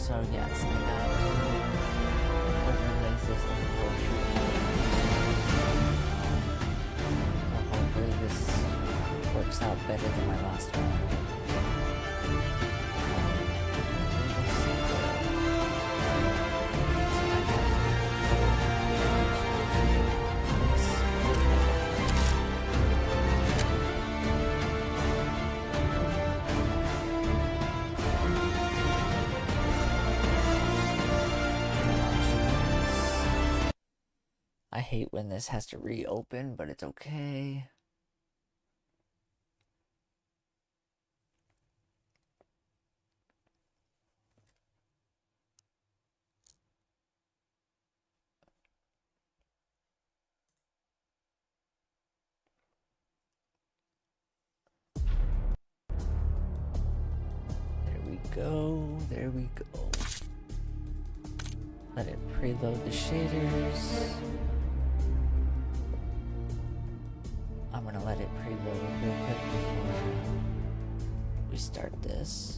So yes, I got overlay system so hopefully this works out better than my last one. I hate when this has to reopen, but it's okay. There we go. Let it preload the shaders. I'm gonna let it preload real quick before we start this.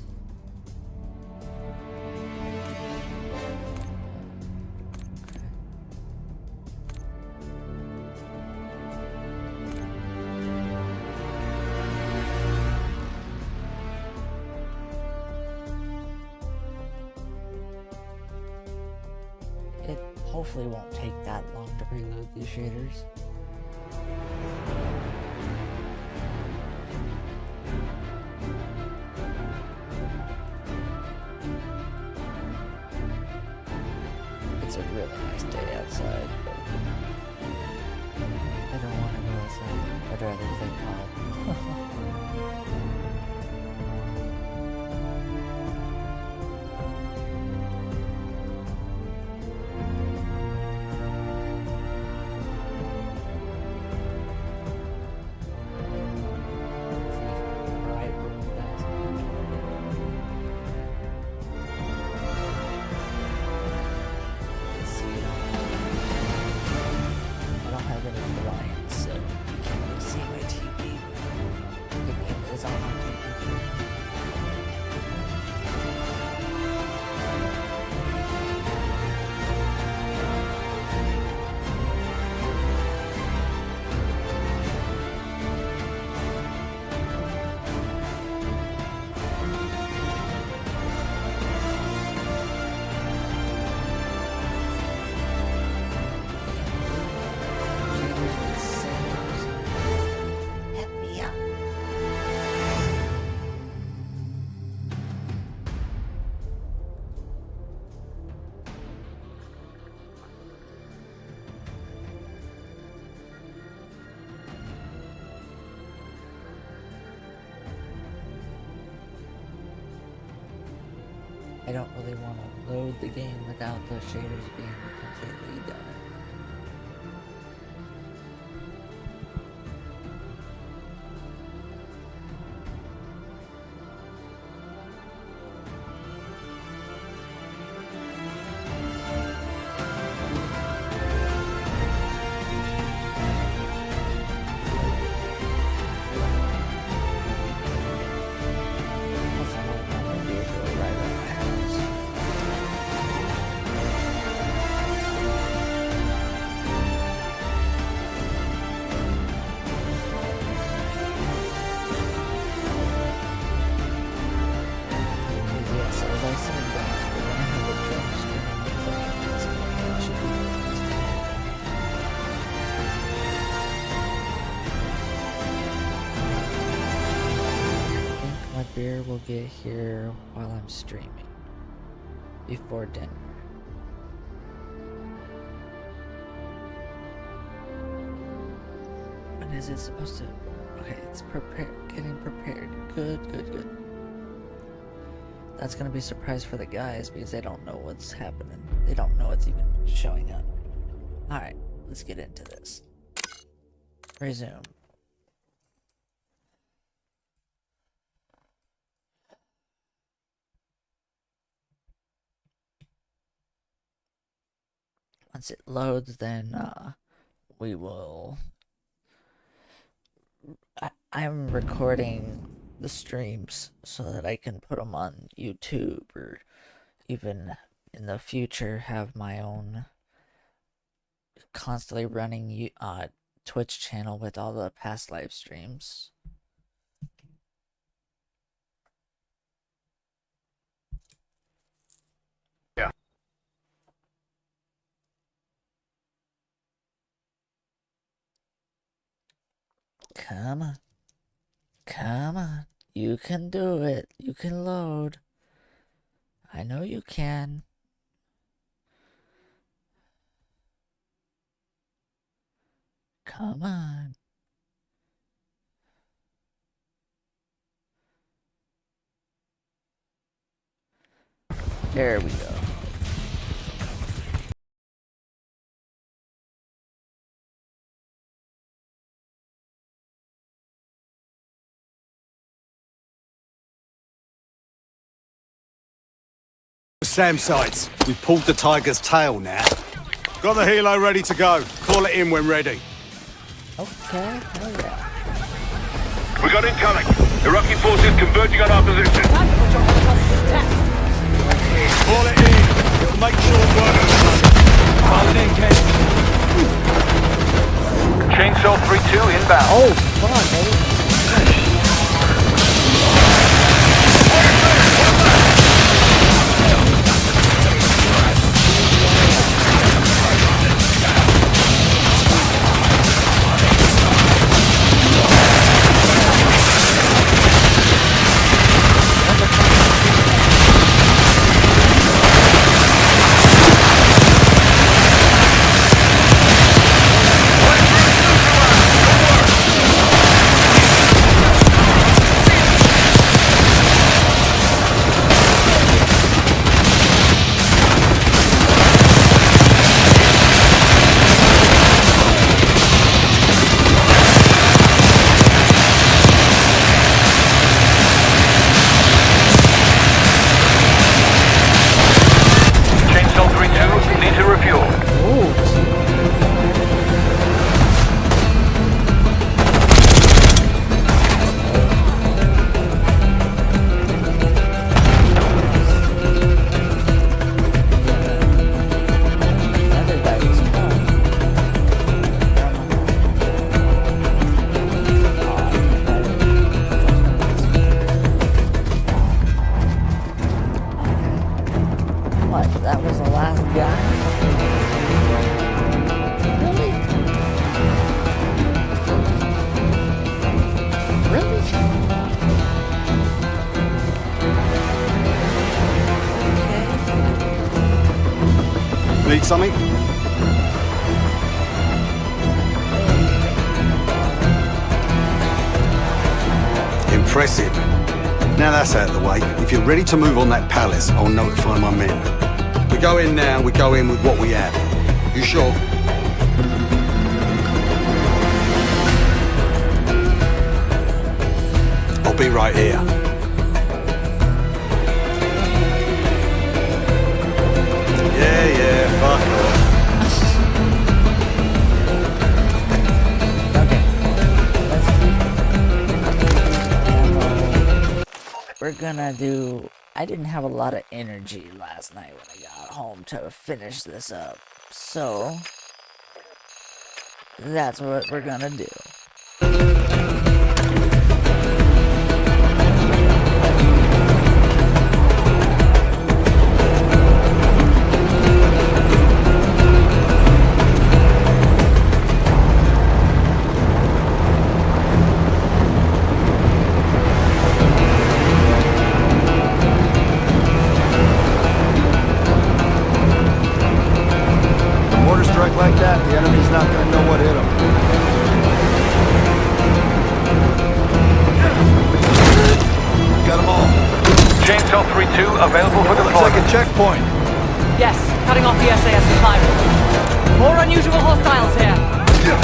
It hopefully won't take that long to preload these shaders. It's a really nice day outside, but I don't want to go outside. I'd rather play COD. I don't really want to load the game without the shaders being completely done. Beer will get here while I'm streaming before dinner. When is it supposed to? Okay, it's prepared. Getting prepared. Good. That's gonna be a surprise for the guys because they don't know what's happening. They don't know it's even showing up. All right, let's get into this. Resume. Once it loads, then we will. I'm recording the streams so that I can put them on YouTube or even in the future have my own constantly running Twitch channel with all the past live streams. Yeah. Come on. Come on. You can do it. You can load. I know you can. Come on. There we go. SAM sites. We've pulled the tiger's tail now. Got the helo ready to go. Call it in when ready. Okay, hell yeah. We got incoming. Iraqi forces converging on our position. Call it in. It'll make short work of the Call it in, Ken. Chainsaw 3-2 inbound. Oh, fuck, baby. Need something? Impressive. Now that's out of the way. If you're ready to move on that palace, I'll notify my men. We go in now, we go in with what we have. You sure? I'll be right here. Yeah, fuck off. We're gonna do... I didn't have a lot of energy last night when I got home to finish this up. So... that's what we're gonna do. Like that, the enemy's not gonna know what hit him. Got them all. Chainsaw 3-2 available for Looks deployment. like a checkpoint. Yes, cutting off the SAS supply. More unusual hostiles here. Yep.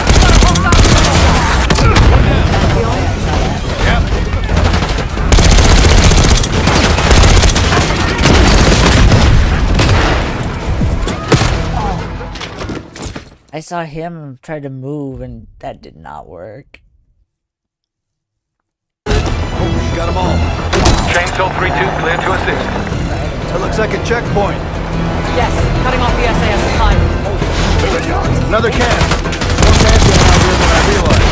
I saw him try to move and that did not work. Oh, got them all. Chainsaw 3-2 clear to assist. That looks like a checkpoint. Yes, cutting off the SAS supply route. Another can. More pantheon out here than I realized.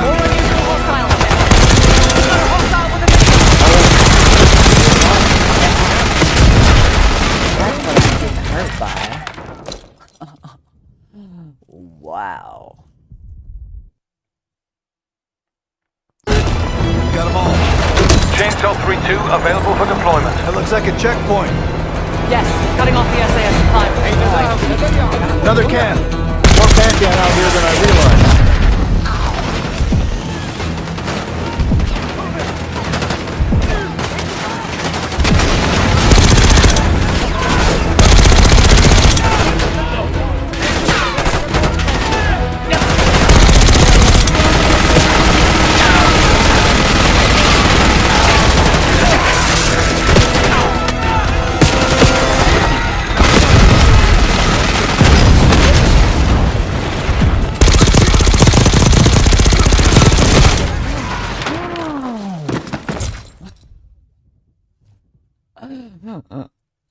More unusual hostiles ahead. Another hostile with a missile. That's what I'm getting hurt by. Wow. Got them all. Chainsaw 3-2 available for deployment. That looks like a checkpoint. Yes, cutting off the SAS supply route. Another can. More pantheon out here than I realized.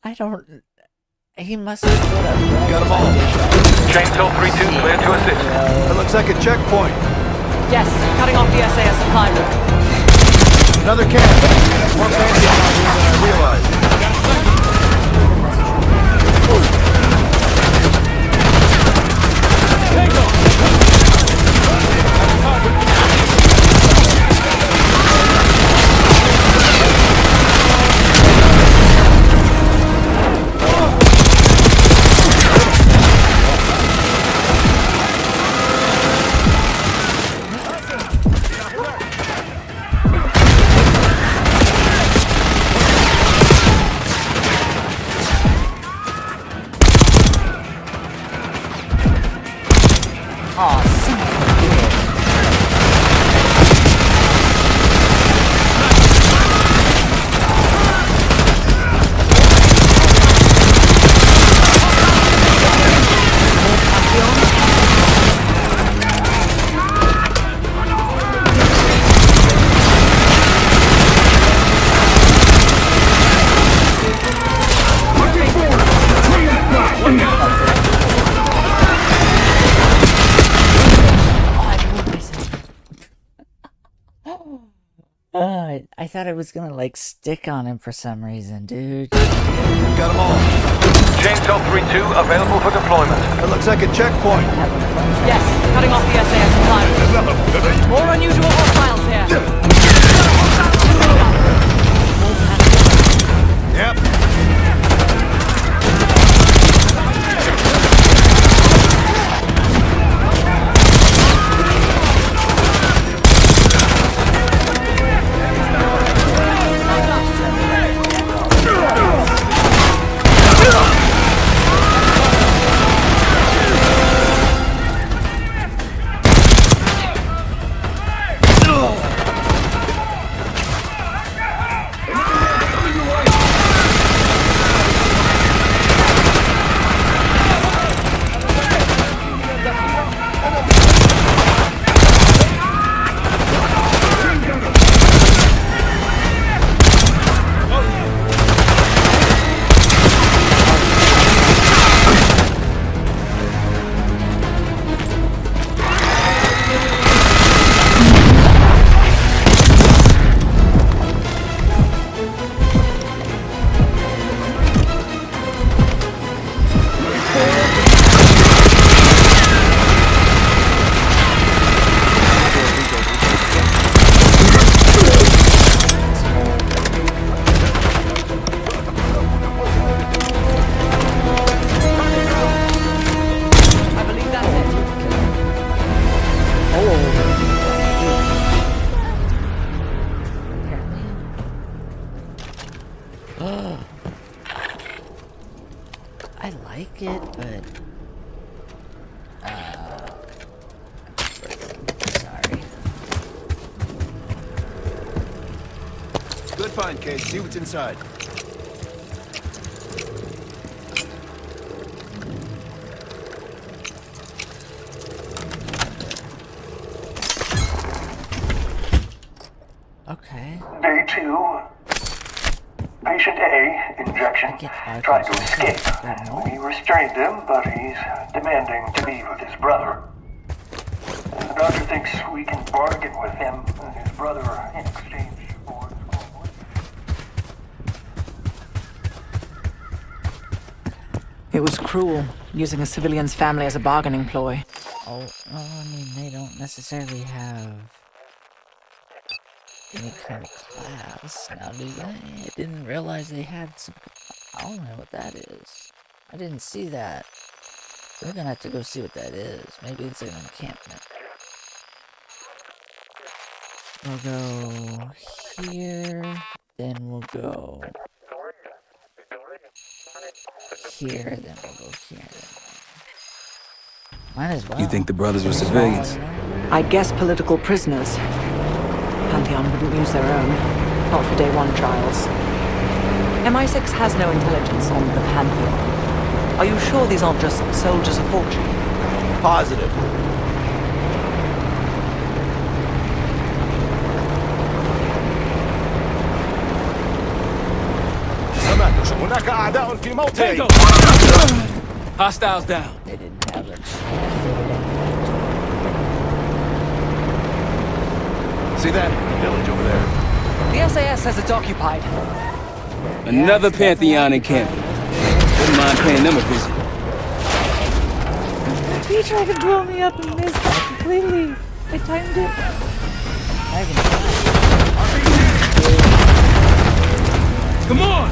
I don't. He must have stood up. Right? Got them all. Chainsaw 3-2 clear to assist. That looks like a checkpoint. Yes, cutting off the SAS supply route. Another can. More pantheon out here than I realized. Aw, son of a bitch. I thought I was gonna like stick on him for some reason, dude. Got them all. Chainsaw 3-2 available for deployment. That looks like a checkpoint. Having fun. Yes, cutting off the SAS supply route. More unusual hostiles here. Yep. I like it, but sorry. behind, Cage. See what's inside. Okay. Day 2. Patient A, injection, tried to escape. We restrained him, but he's demanding to be with his brother. The doctor thinks we can bargain with him and his brother in exchange for his own life. It was cruel, using a civilian's family as a bargaining ploy. Oh, I mean, they don't necessarily have any kind of class now, do they? I didn't realize they had some. I don't know what that is. I didn't see that. We're gonna have to go see what that is. Maybe it's an encampment. We'll go here, then we'll go here, then we'll go here. Might as well. You think the brothers were civilians? I guess political prisoners. Pantheon wouldn't use their own. Not for day 1 trials. MI6 has no intelligence on the Pantheon. Are you sure these aren't just soldiers of fortune? Positive. سمعت هناك أعداء في موطئ. Hostiles down. They didn't have it. See that village over there? The SAS says it's occupied. Another Pantheon encampment. Wouldn't mind paying them a visit. He tried to blow me up and missed that completely. I timed it. I haven't tried. Come on!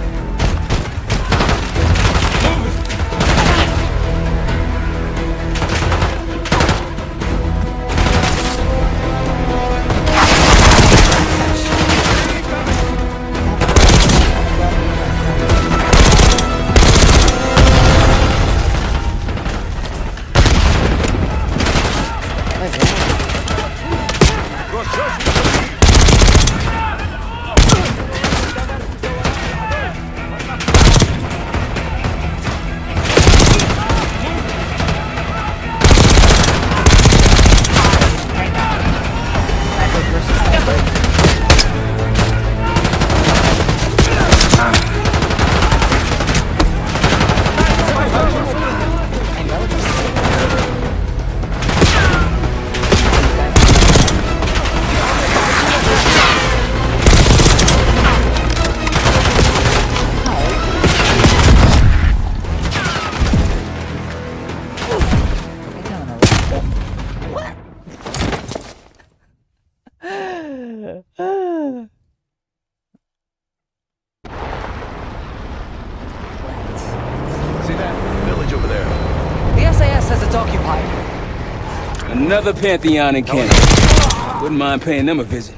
Another Pantheon encampment. Wouldn't mind paying them a visit.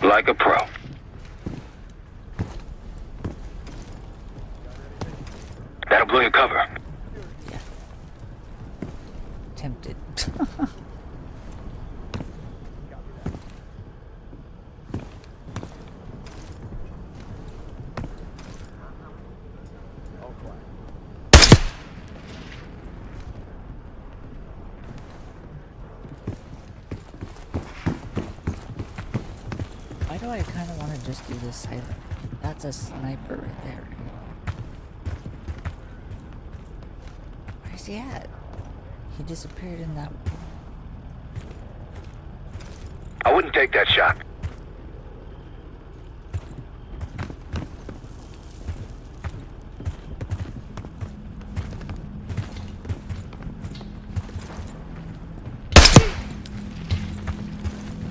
Like a pro. That'll blow your cover. Yeah. Tempted. Why do I kind of want to just do this silent? That's a sniper right there. Where's he at? He disappeared in that. I wouldn't take that shot.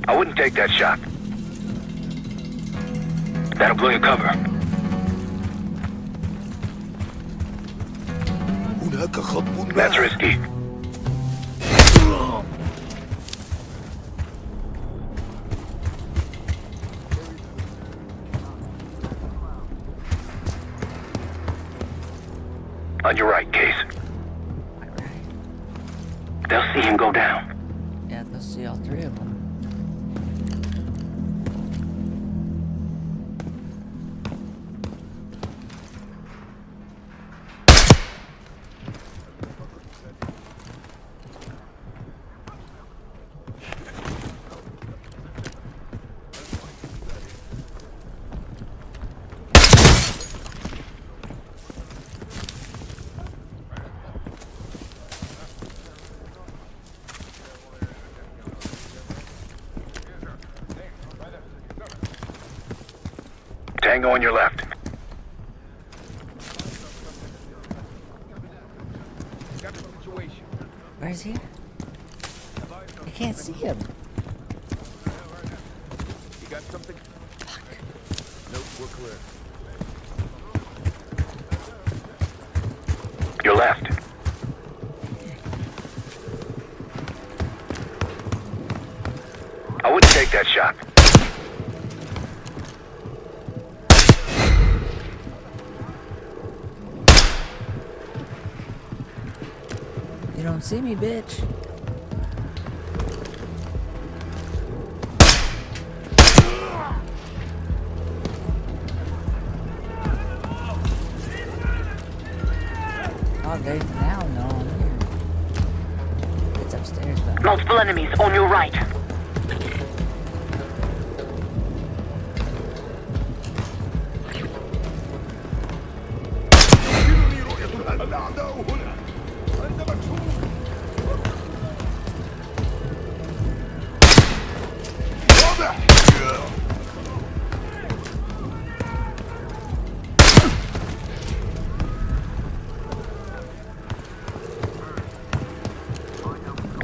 I wouldn't take that shot. That'll blow your cover. That's risky. On your right, Case. My right. They'll see him go down. Yeah, those see all three of them. Tango on your left. Where is he? I can't see him. You got something? Fuck. Nope, we're clear. Your left. I wouldn't take that shot. You don't see me, bitch. Oh, they now know I'm here. It's upstairs, though. Multiple enemies on your right.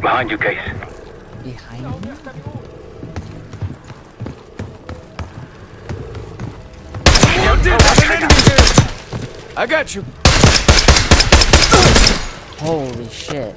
Behind you, Case. Behind me? I got you. Holy shit.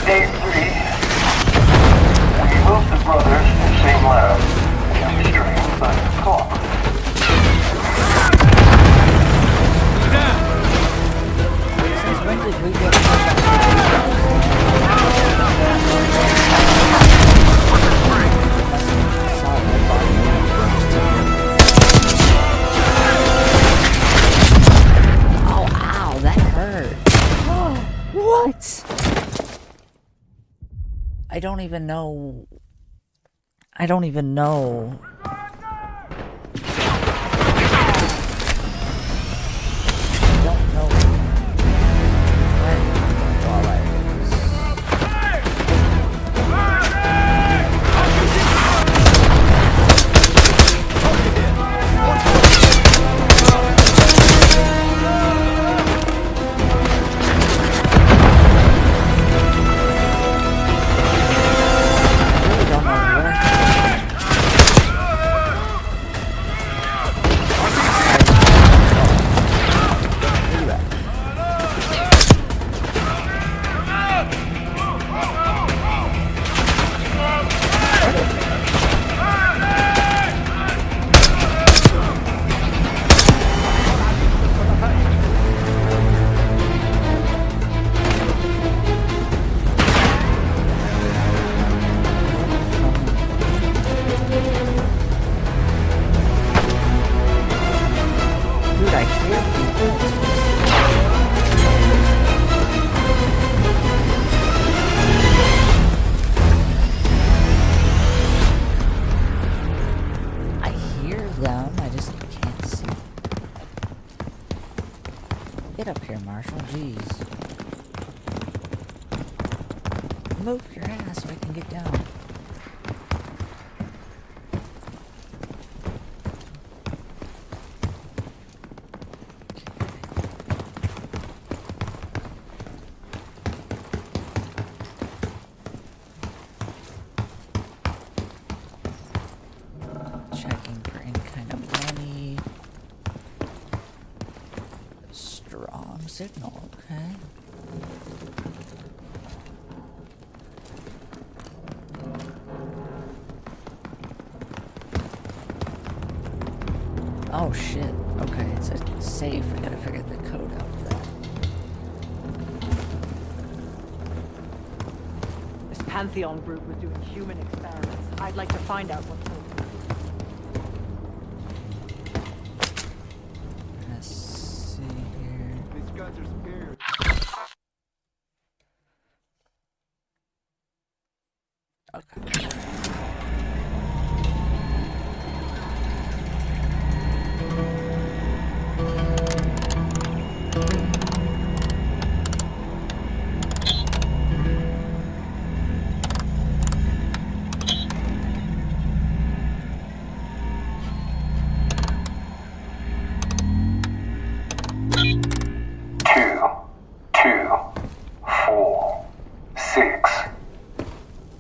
Day 3. We moved the brothers to the same lab. Chemistry, but cooperative. Since when did we get Oh, ow, that hurt. What? I don't even know. I don't even know. I don't know what all that is. I really don't know what. Dude, I hear people. I hear them, I just can't see them. Get up here, Marshall, jeez. Move your ass so I can get down. Checking Strong signal, okay. Oh shit. Okay, it's a safe. I gotta figure the code out for that. This Pantheon group was doing human experiments. I'd like to find out what's going on. Let's see here. These guns are superior. Okay.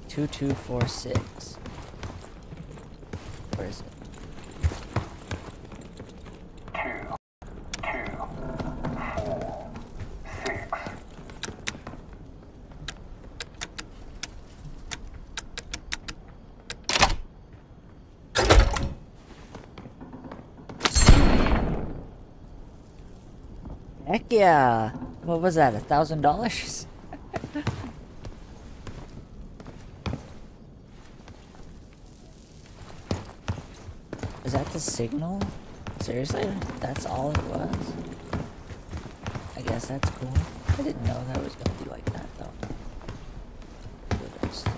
Two, 2, 4, 6. Where is it? 2, 2, 4, 6. Heck yeah! What was that? $1,000? Is that the signal? Seriously? That's all it was? I guess that's cool. I didn't know that was gonna be like that though. Go downstairs.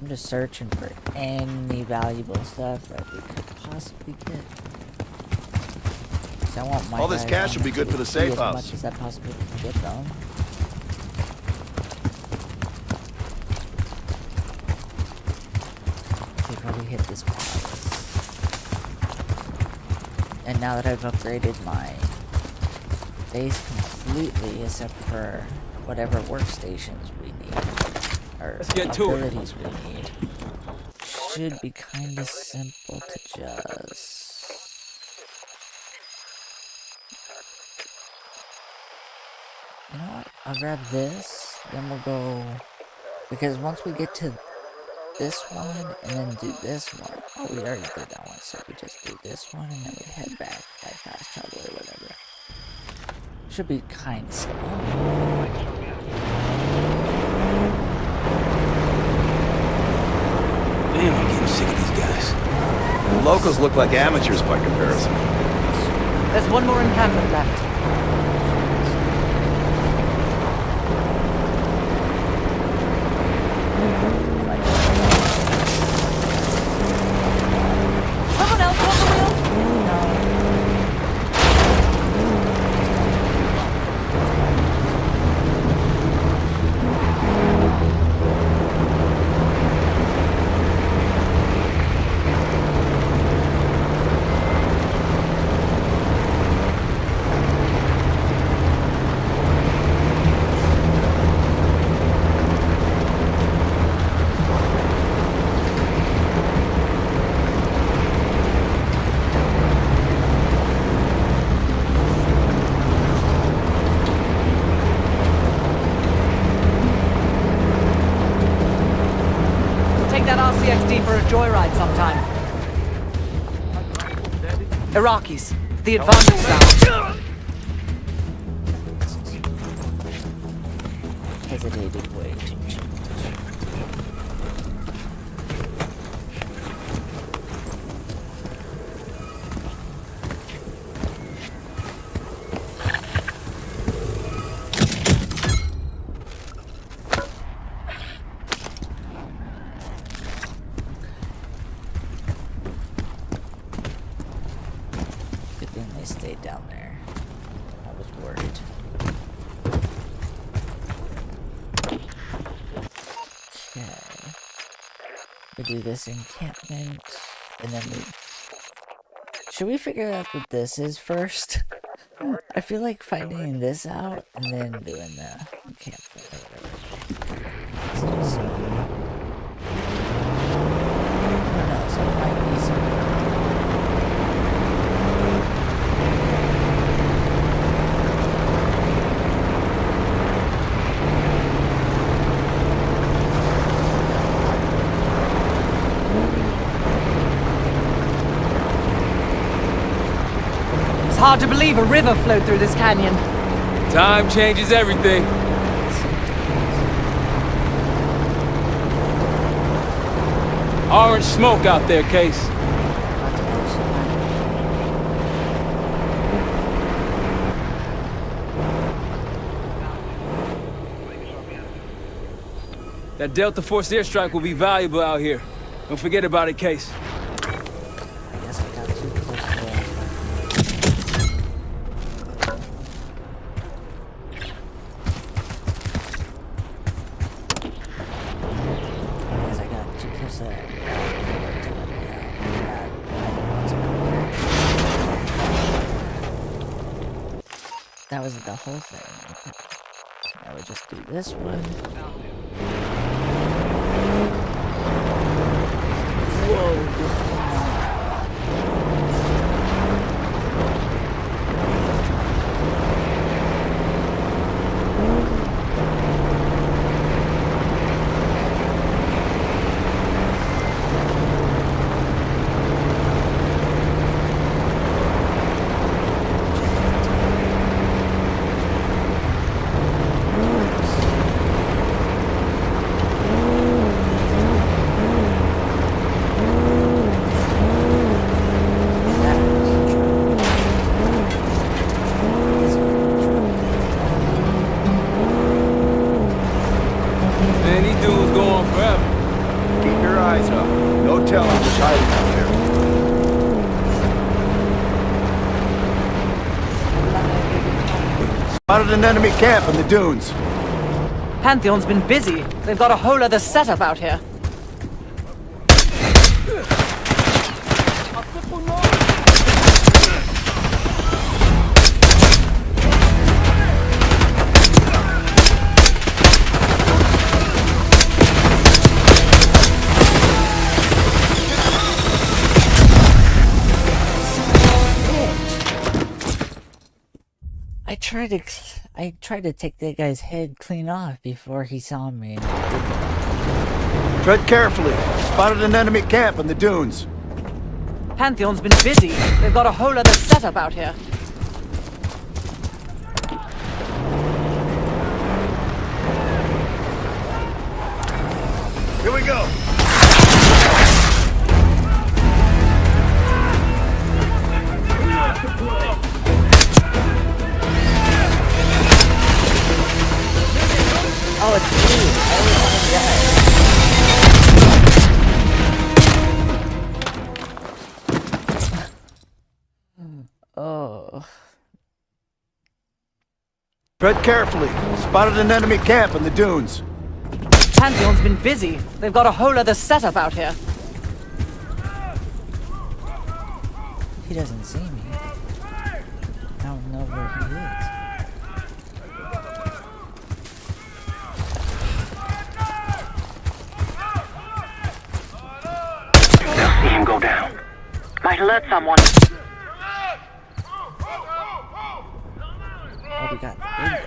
I'm just searching for any valuable stuff that we could possibly get. 'Cause I want my All this guys cash on will be good to for the be safe as house. much as I possibly can get them. Before we hit this palace. And now that I've upgraded my base completely, except for whatever workstations we need, or Let's get to it. abilities we need, should be kind of simple to just... You know what? I'll grab this, then we'll go... Because once we get to this one, and then do this one... Oh, we already did that one, so we just do this one, and then we head back by fast travel or whatever. Should be kind of simple. Man, I'm getting sick of these guys. The locals look like amateurs by comparison. There's one more encampment left. Someone else want the wheel? Take that RCXD for a joyride sometime. Iraqis, the advantage zone. Hesitated way too much. Good thing they stayed down there. I was worried. Okay. We do this encampment, and then we... Should we figure out what this is first? I feel like finding this out, and then doing the encampment or whatever. Let's do some... Who knows, it might be something. hard to believe a river flowed through this canyon. Time changes everything. Orange smoke out there, Case. That Delta Force airstrike will be valuable out here. Don't forget about it, Case. I guess I got too close to that. I guess I got too close to that. That was the whole thing. I would just do this one. Whoa. Man, these dudes go on forever. Keep your eyes up. No telling what's hiding out there. Spotted an enemy camp in the dunes. Pantheon's been busy. They've got a whole other setup out here. I tried to take that guy's head clean off before he saw me. Tread carefully. Spotted an enemy camp in the dunes. Pantheon's been busy. They've got a whole other setup out here. Here we go. Oh, it's me! Oh. Tread carefully. Spotted an enemy camp in the dunes. Pantheon's been busy. They've got a whole other setup out here. He doesn't see me. I don't know where he is. See him go down. Might alert someone. Oh, we got the big guy.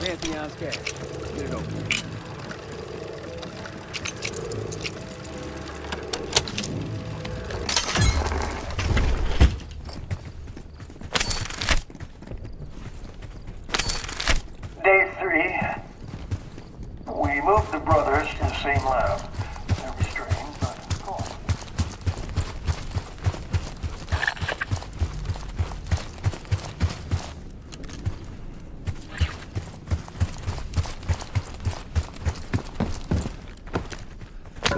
Pantheon's cash. Get it open. Day 3. We moved the brothers to the same lab. They're restrained, but cool.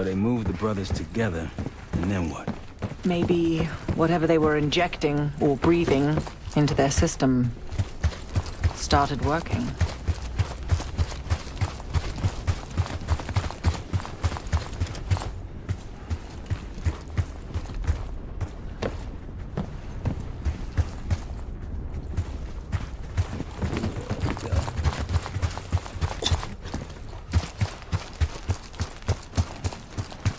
So they moved the brothers together, and then what? Maybe whatever they were injecting or breathing into their system started working.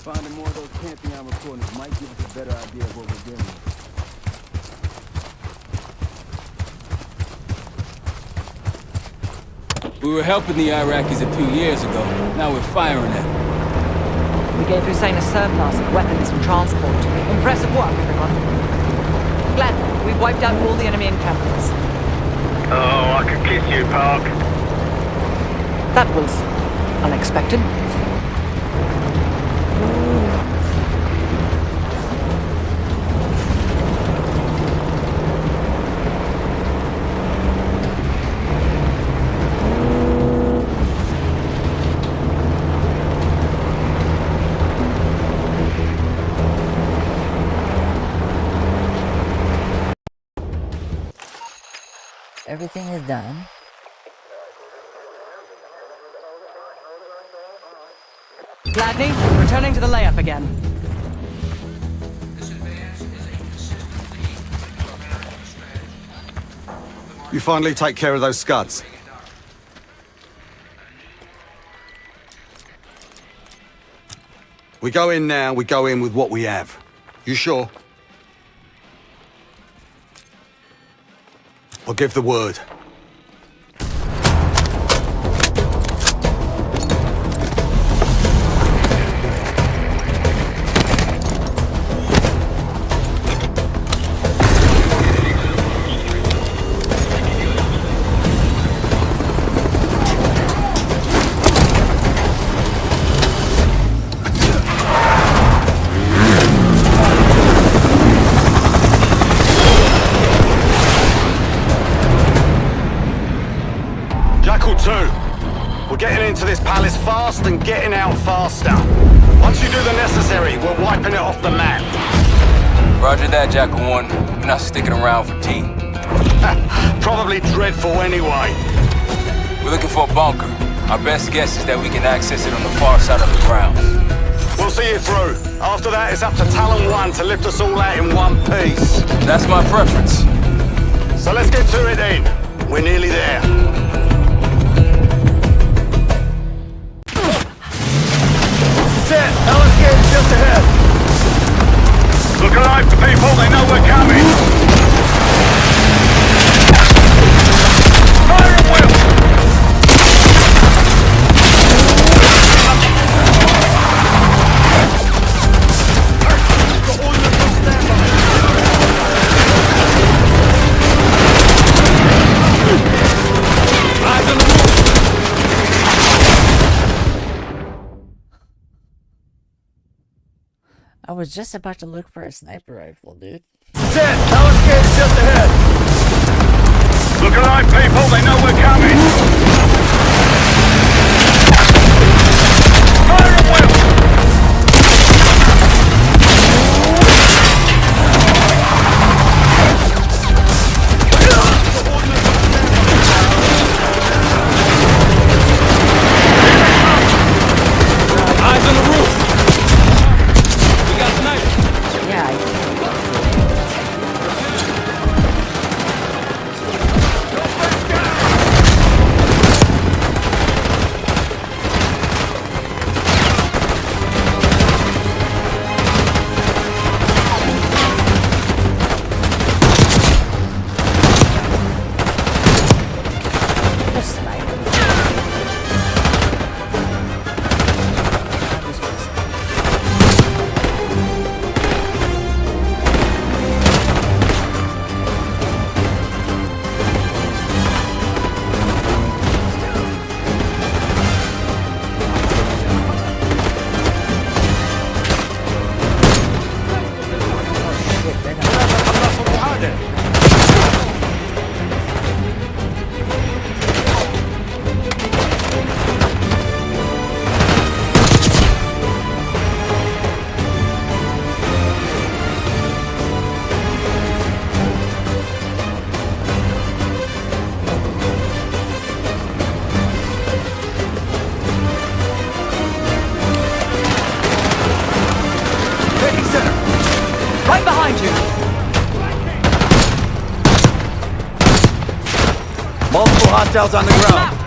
Finding more of those Pantheon recordings might give us a better idea of what we're dealing with. We were helping the Iraqis a few years ago. Now we're firing at them. We gave Hussein a surplus of weapons and transport. Impressive work, everyone. Glenn, we've wiped out all the enemy encampments. Oh, I could kiss you, Park. That was unexpected. Everything is done. Gladney, returning to the layup again. You finally take care of those scuds. We go in now, we go in with what we have. You sure? I'll give the word. We're getting into this palace fast and getting out faster. Once you do the necessary, we're wiping it off the map. Roger that, Jackal 1. We're not sticking around for tea. Probably dreadful anyway. We're looking for a bunker. Our best guess is that we can access it on the far side of the grounds. We'll see you through. After that, it's up to Talon 1 to lift us all out in one piece. That's my preference. So let's get to it then. We're nearly there. Just ahead. Look alive, people. They know we're coming. Fire at will. Eyes on the roof. I was just about to look for a sniper rifle, dude. Set. Talon's gate just ahead. Look alive, people. They know we're coming. Fire at will. Eyes on the roof. We got snipers. Yeah, Multiple hostiles on the ground.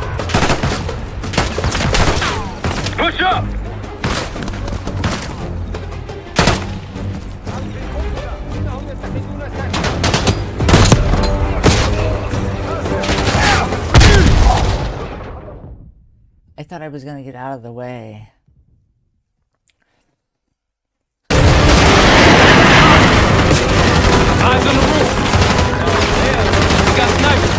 Push up! I thought I was gonna get out of the way. Eyes on the roof. Yeah, we got snipers.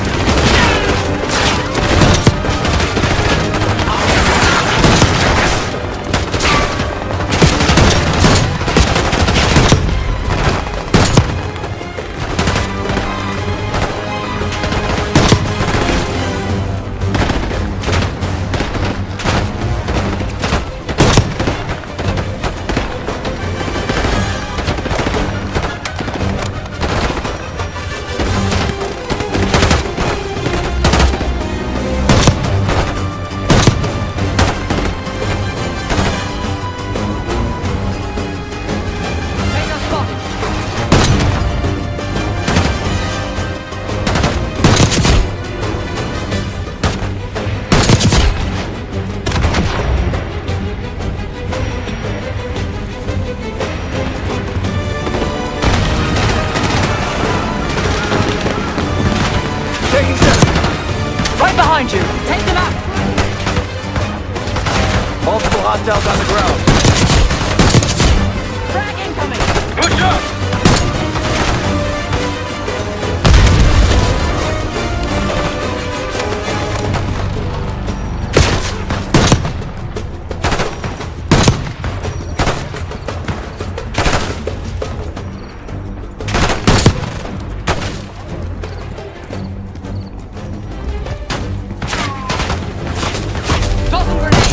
Right behind you. Take them out. Multiple hostiles on the ground. Frag incoming. Push up! Tossing grenade.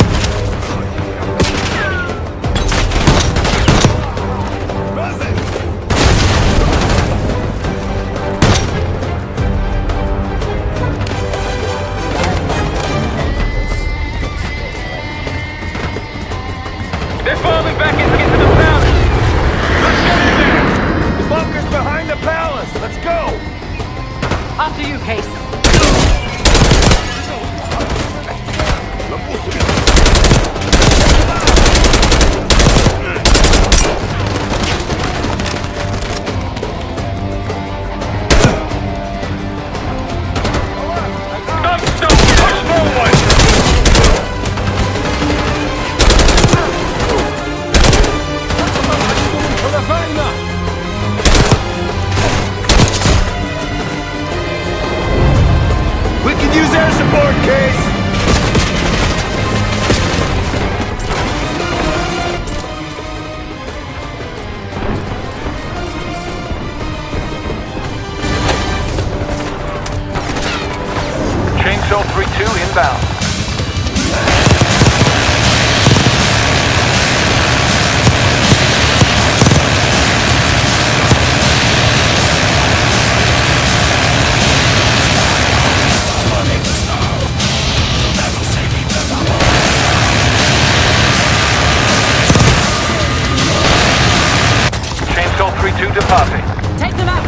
They're falling back into the palace! Let's get in there! The bunker's behind the palace. Let's go. After you, Case. Stop! Push forward! We can use air support, Case. Chainsaw 3-2 inbound. Chainsaw 3-2 departing. Take them out.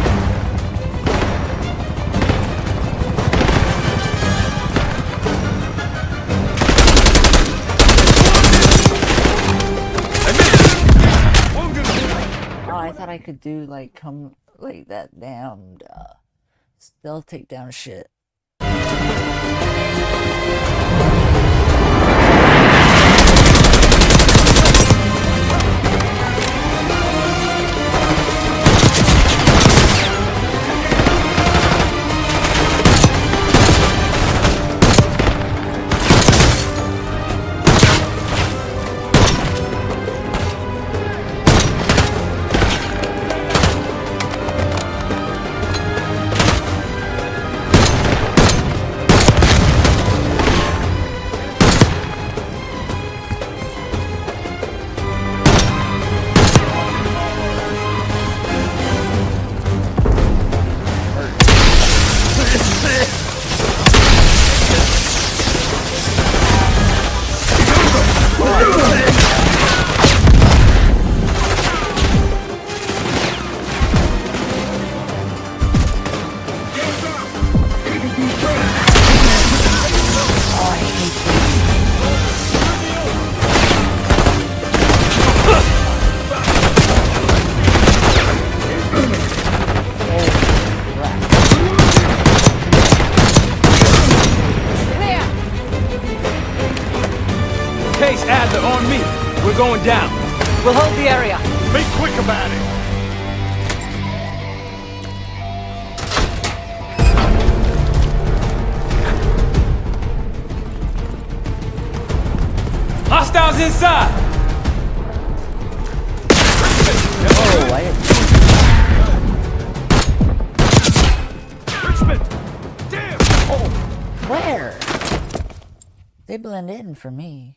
Oh, I thought I could do like come like that damned still take down shit. Adler on me. We're going down. We'll hold the area. Be quick about it. Hostiles inside. Oh, I didn't. Richmond! Damn! Oh, where? They blend in for me.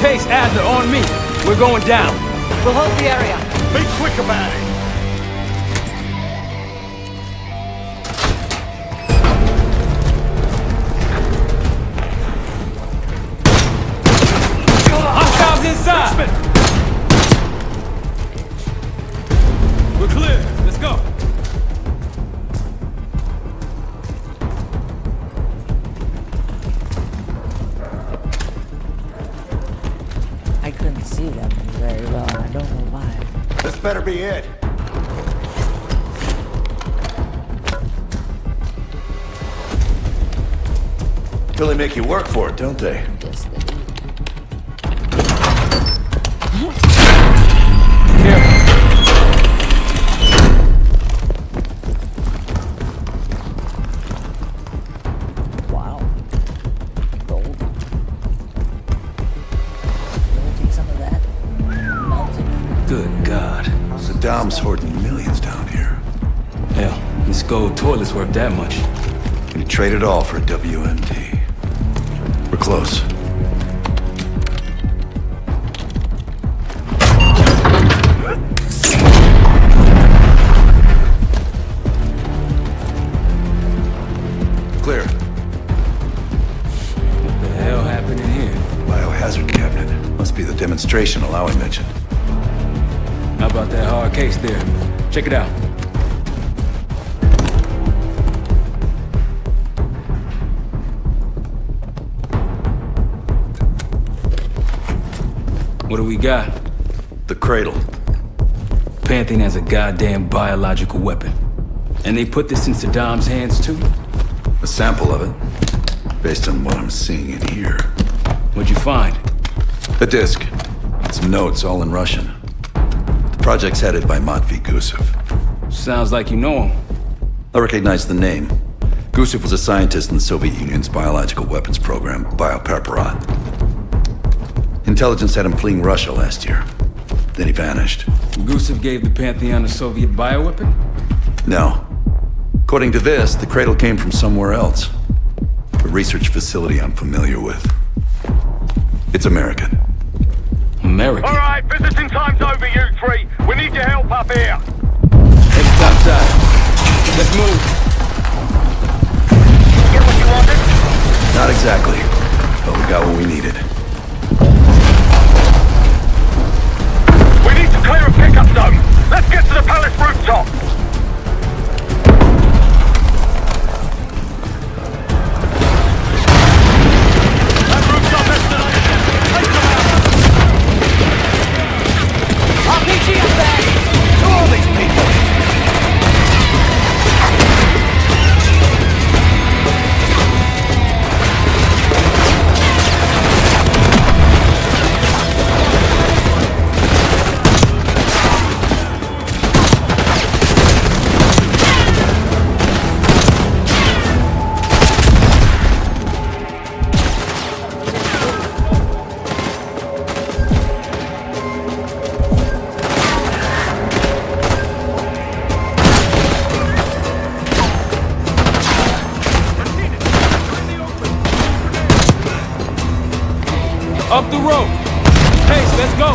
Case Adler on me. We're going down. We'll hold the area. Be quick about it. Hostiles inside. We're clear. Let's go. I couldn't see them very well. I don't know why. This better be it. Really make you work for it, don't they? Guess they do. Wow. Gold. Take some of that. Melted. Good God. Saddam's hoarding millions down here. Hell, this gold toilet's worth that much. Gonna trade it all for a WMD. We're close. Clear. What the hell happened in here? Biohazard cabinet. Must be the demonstration Alawi mentioned. How about that hard case there? Check it out. What do we got? The cradle. Pantheon has a goddamn biological weapon. And they put this in Saddam's hands too? A sample of it. Based on what I'm seeing in here. What'd you find? A disc. Some notes, all in Russian. The project's headed by Matvey Gusev. Sounds like you know him. I recognize the name. Gusev was a scientist in the Soviet Union's biological weapons program, Biopreparat. Intelligence had him fleeing Russia last year. Then he vanished. Gusev gave the Pantheon a Soviet bioweapon? No. According to this, the cradle came from somewhere else. A research facility I'm familiar with. It's American. American? All right, visiting time's over, you three. We need your help up here. Head topside. Let's move. Get what you wanted? Not exactly, but we got what we needed. We need to clear a pickup zone. Let's get to the palace rooftop. That rooftop destination. Take them out. RPG up there! Who are these people? Up the road. Pace, let's go.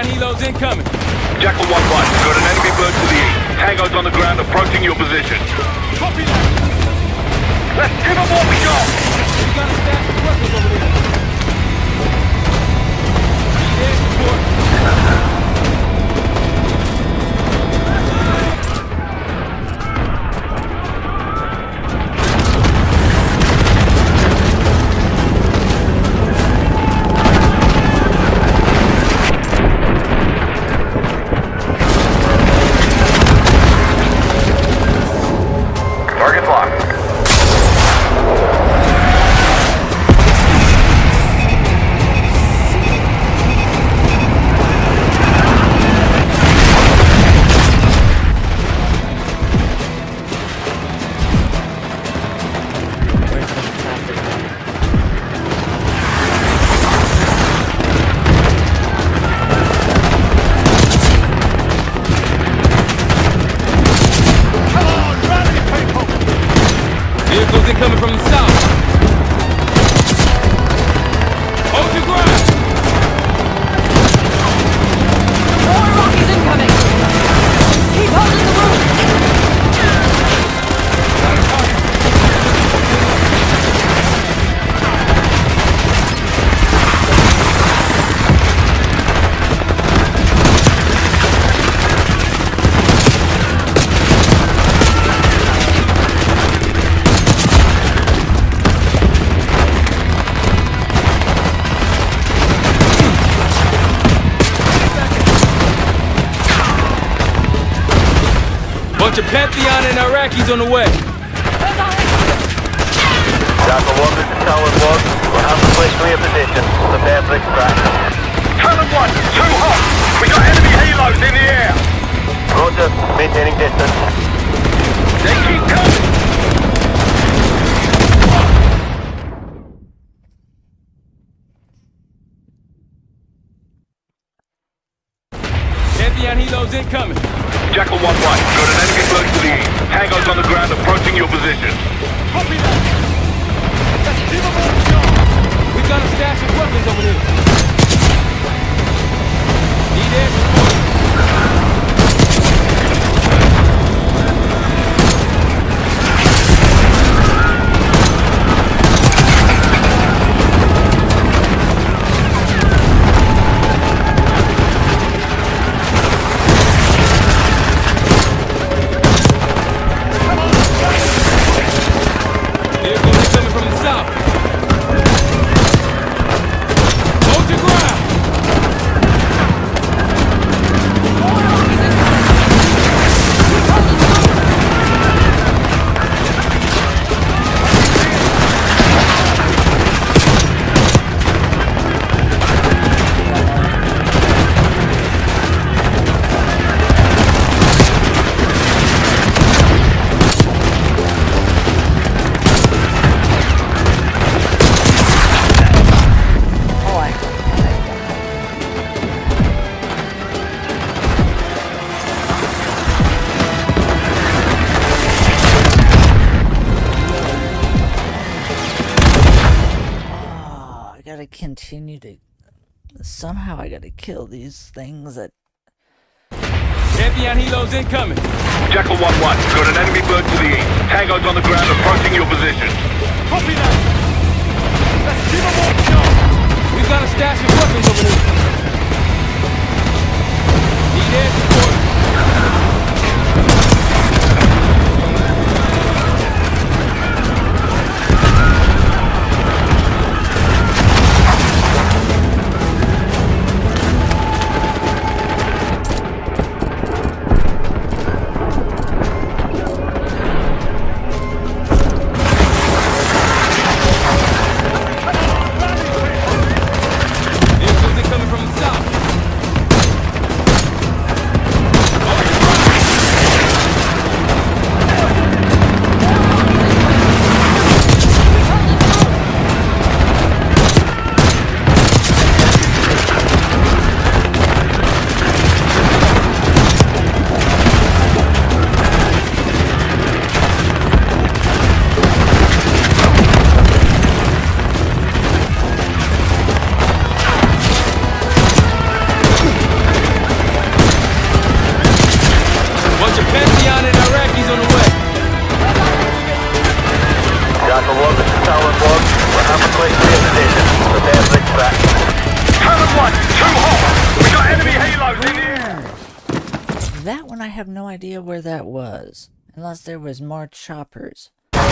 Pantheon helos incoming. Jackal 1-1, got an enemy bird to the east. Tango's on the ground approaching your position. Copy that. Let's give them what we got! We got a stash of weapons over there. Need air support. Target locked. Where's the traffic? Vehicles incoming from the south. Hold your ground. More Rockies incoming! Keep holding the room! Bunch of Pantheon and Iraqis on the way. Jackal 1, this is Tower 1. We'll have to place reposition. Prepare for extraction. Talon 1, too hot! We got enemy helos in the air! Roger, maintaining distance. They keep coming! Pantheon helos incoming. Jackal 1-1, got an enemy bird to the east. Tango's on the ground approaching your position. Copy that. Let's give them all a shot. We got a stash of weapons over there. Need air support. Vehicles incoming from the south. Hold your ground. Continue to somehow I gotta kill these things that Pantheon helos incoming. Jackal 1-1, got an enemy bird to the east. Tango's on the ground approaching your position. Copy that. Let's give them all a shot. We got a stash of weapons over there. Need air support. Vehicles incoming from the south. That one I have no idea where that was. Unless there was more choppers. There's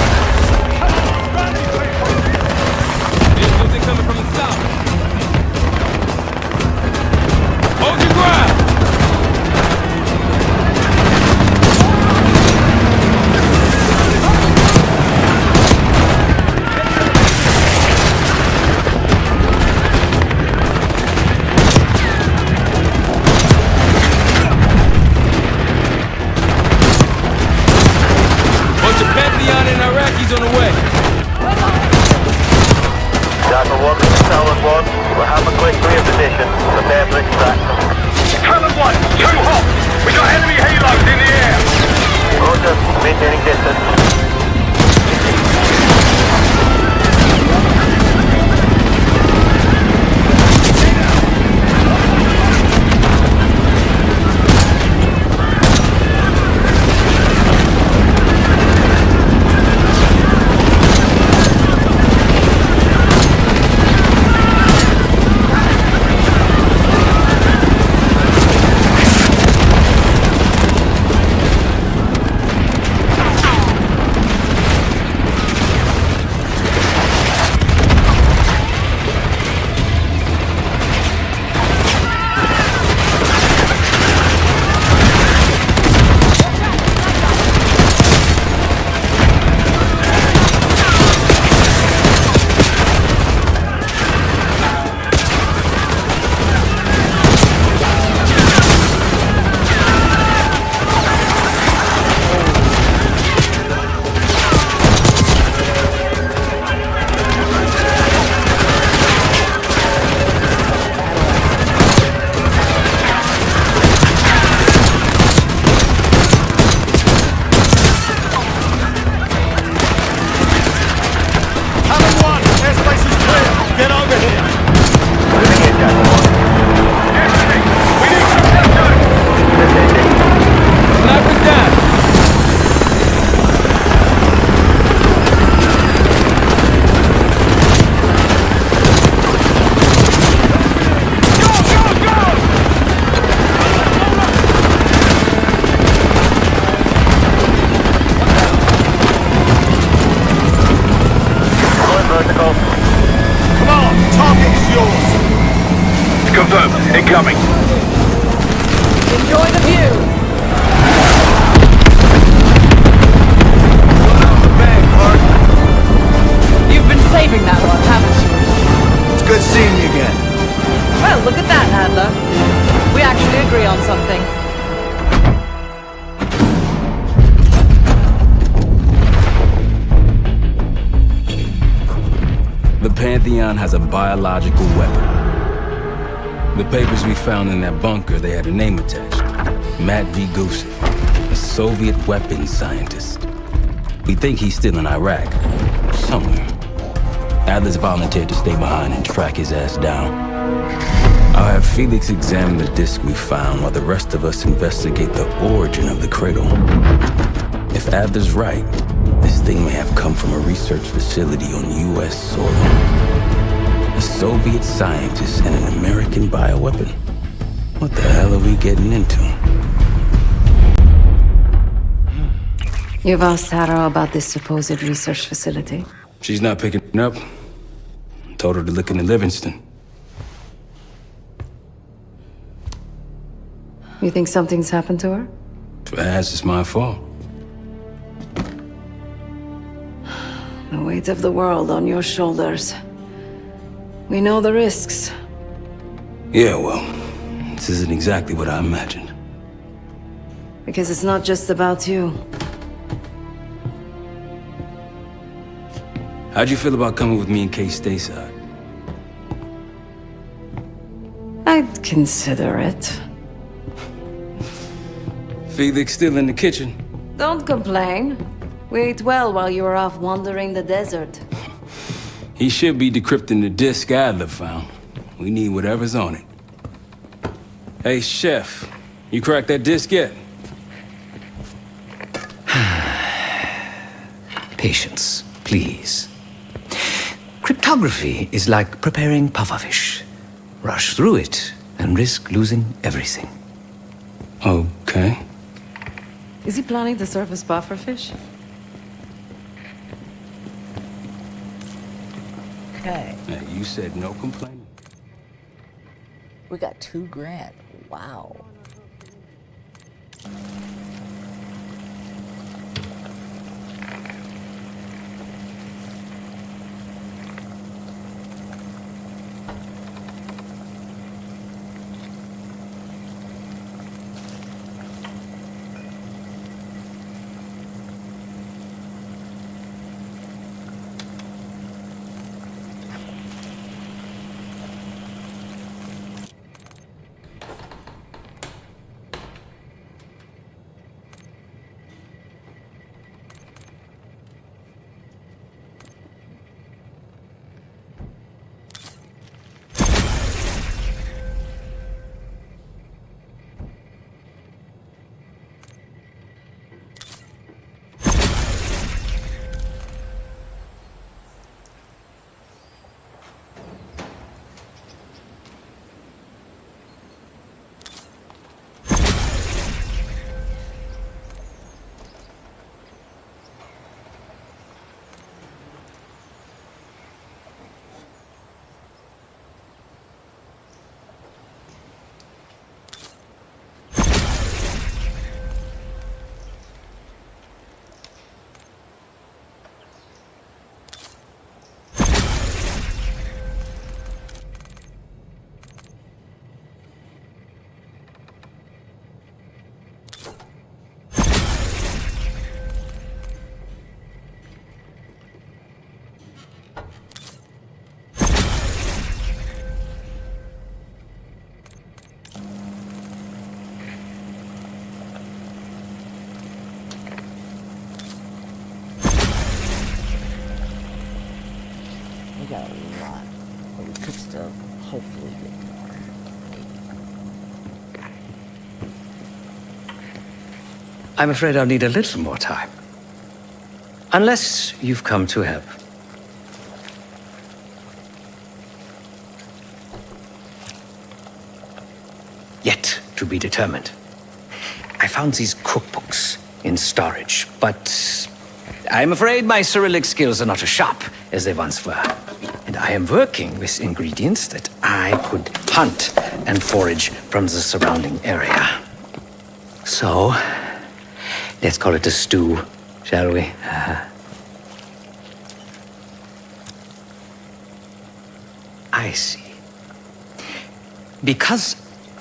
something coming from the south. Hold your ground! Bunch of Pantheon and Iraqis on the way. Dr. 1, this is Talon 1. We'll have a quick reposition. Prepare for extraction. Talon 1, too hot! We got enemy halos in the air! Roger, maintaining distance. Confirmed. Incoming. Enjoy the view! You've been saving that one, haven't you? It's good seeing you again. Well, look at that, Adler. We actually agree on something. The Pantheon has a biological weapon. The papers we found in that bunker, they had a name attached. Matt V. Gusev, a Soviet weapons scientist. We think he's still in Iraq, somewhere. Adler's volunteered to stay behind and track his ass down. I'll have Felix examine the disc we found while the rest of us investigate the origin of the cradle. If Adler's right, this thing may have come from a research facility on U.S. soil. A Soviet scientist and an American bioweapon. What the hell are we getting into? You've asked Harrow about this supposed research facility? She's not picking it up. Told her to look into Livingston. You think something's happened to her? If it has, it's my fault. The weight of the world on your shoulders. We know the risks. Yeah, well, this isn't exactly what I imagined. Because it's not just about you. How'd you feel about coming with me and Kay stateside? I'd consider it. Felix still in the kitchen. Don't complain. We ate well while you were off wandering the desert. He should be decrypting the disk Adler found. We need whatever's on it. Hey, Chef, you cracked that disk yet? Patience, please. Cryptography is like preparing pufferfish. Rush through it and risk losing everything. Okay. Is he planning to serve as bufferfish? Okay. Now, you said no complaining. We got $2,000. Wow. We got a lot, but we could still hopefully get more. I'm afraid I'll need a little more time. Unless you've come to help. Yet to be determined. I found these cookbooks in storage, but I'm afraid my Cyrillic skills are not as sharp as they once were. And I am working with ingredients that I could hunt and forage from the surrounding area. So, let's call it a stew, shall we? I see. Because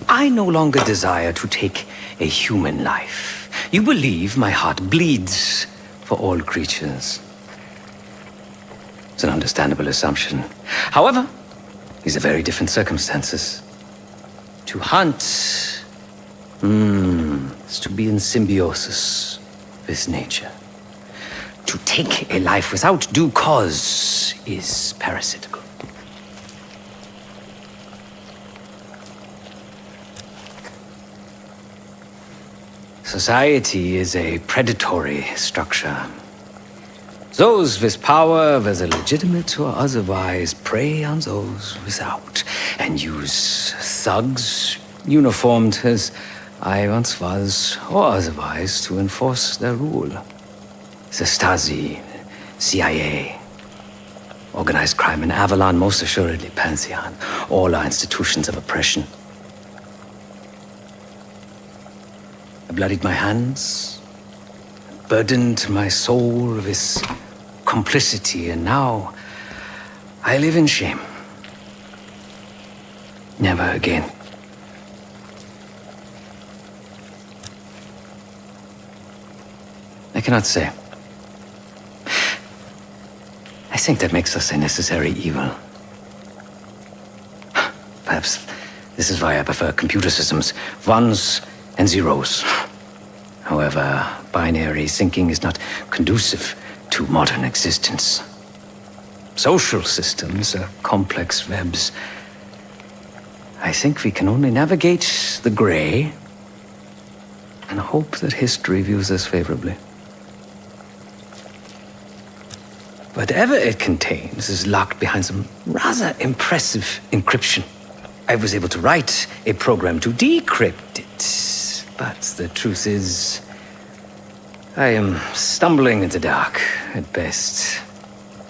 I no longer desire to take a human life, you believe my heart bleeds for all creatures. It's an understandable assumption. However, these are very different circumstances. To hunt is to be in symbiosis with nature. To take a life without due cause is parasitical. Society is a predatory structure. Those with power, whether legitimate or otherwise, prey on those without, and use thugs, uniformed as I once was, or otherwise, to enforce their rule. The Stasi, CIA, organized crime in Avalon, most assuredly Pantheon, all are institutions of oppression. I bloodied my hands, burdened my soul with complicity, and now I live in shame. Never again. I cannot say. I think that makes us a necessary evil. Perhaps this is why I prefer computer systems. Ones and zeros. However, binary thinking is not conducive to modern existence. Social systems are complex webs. I think we can only navigate the gray and hope that history views us favorably. Whatever it contains is locked behind some rather impressive encryption. I was able to write a program to decrypt it. but the truth is, I am stumbling in the dark at best.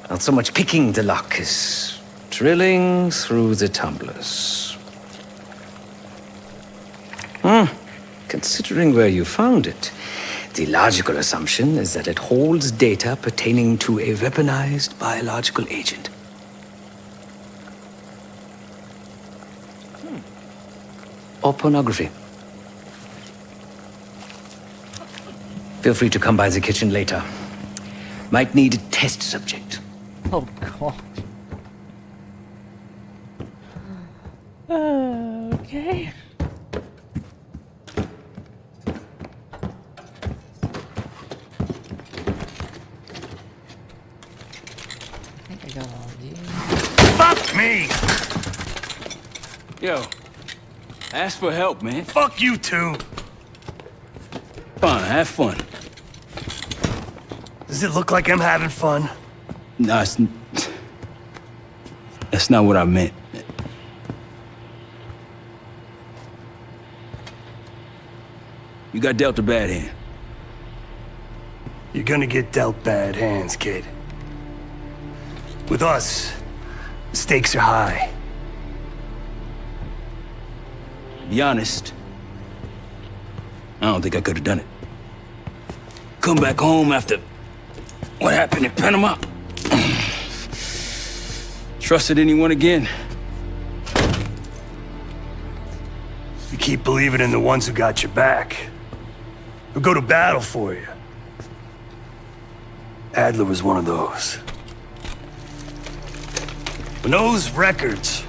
Not so much picking the lock as drilling through the tumblers. Considering where you found it, the logical assumption is that it holds data pertaining to a weaponized biological agent. Or pornography. Feel free to come by the kitchen later. Might need a test subject. Oh, God. Okay. I think I got all of you. Fuck me! Yo, ask for help, man. Fuck you too! Fine, have fun. Does it look like I'm having fun? No, that's not what I meant. You got dealt a bad hand. You're gonna get dealt bad hands, kid. With us, the stakes are high. Be honest, I don't think I could have done it. Come back home after what happened in Panama. Trusted anyone again? You keep believing in the ones who got your back, who go to battle for you. Adler was one of those. When those records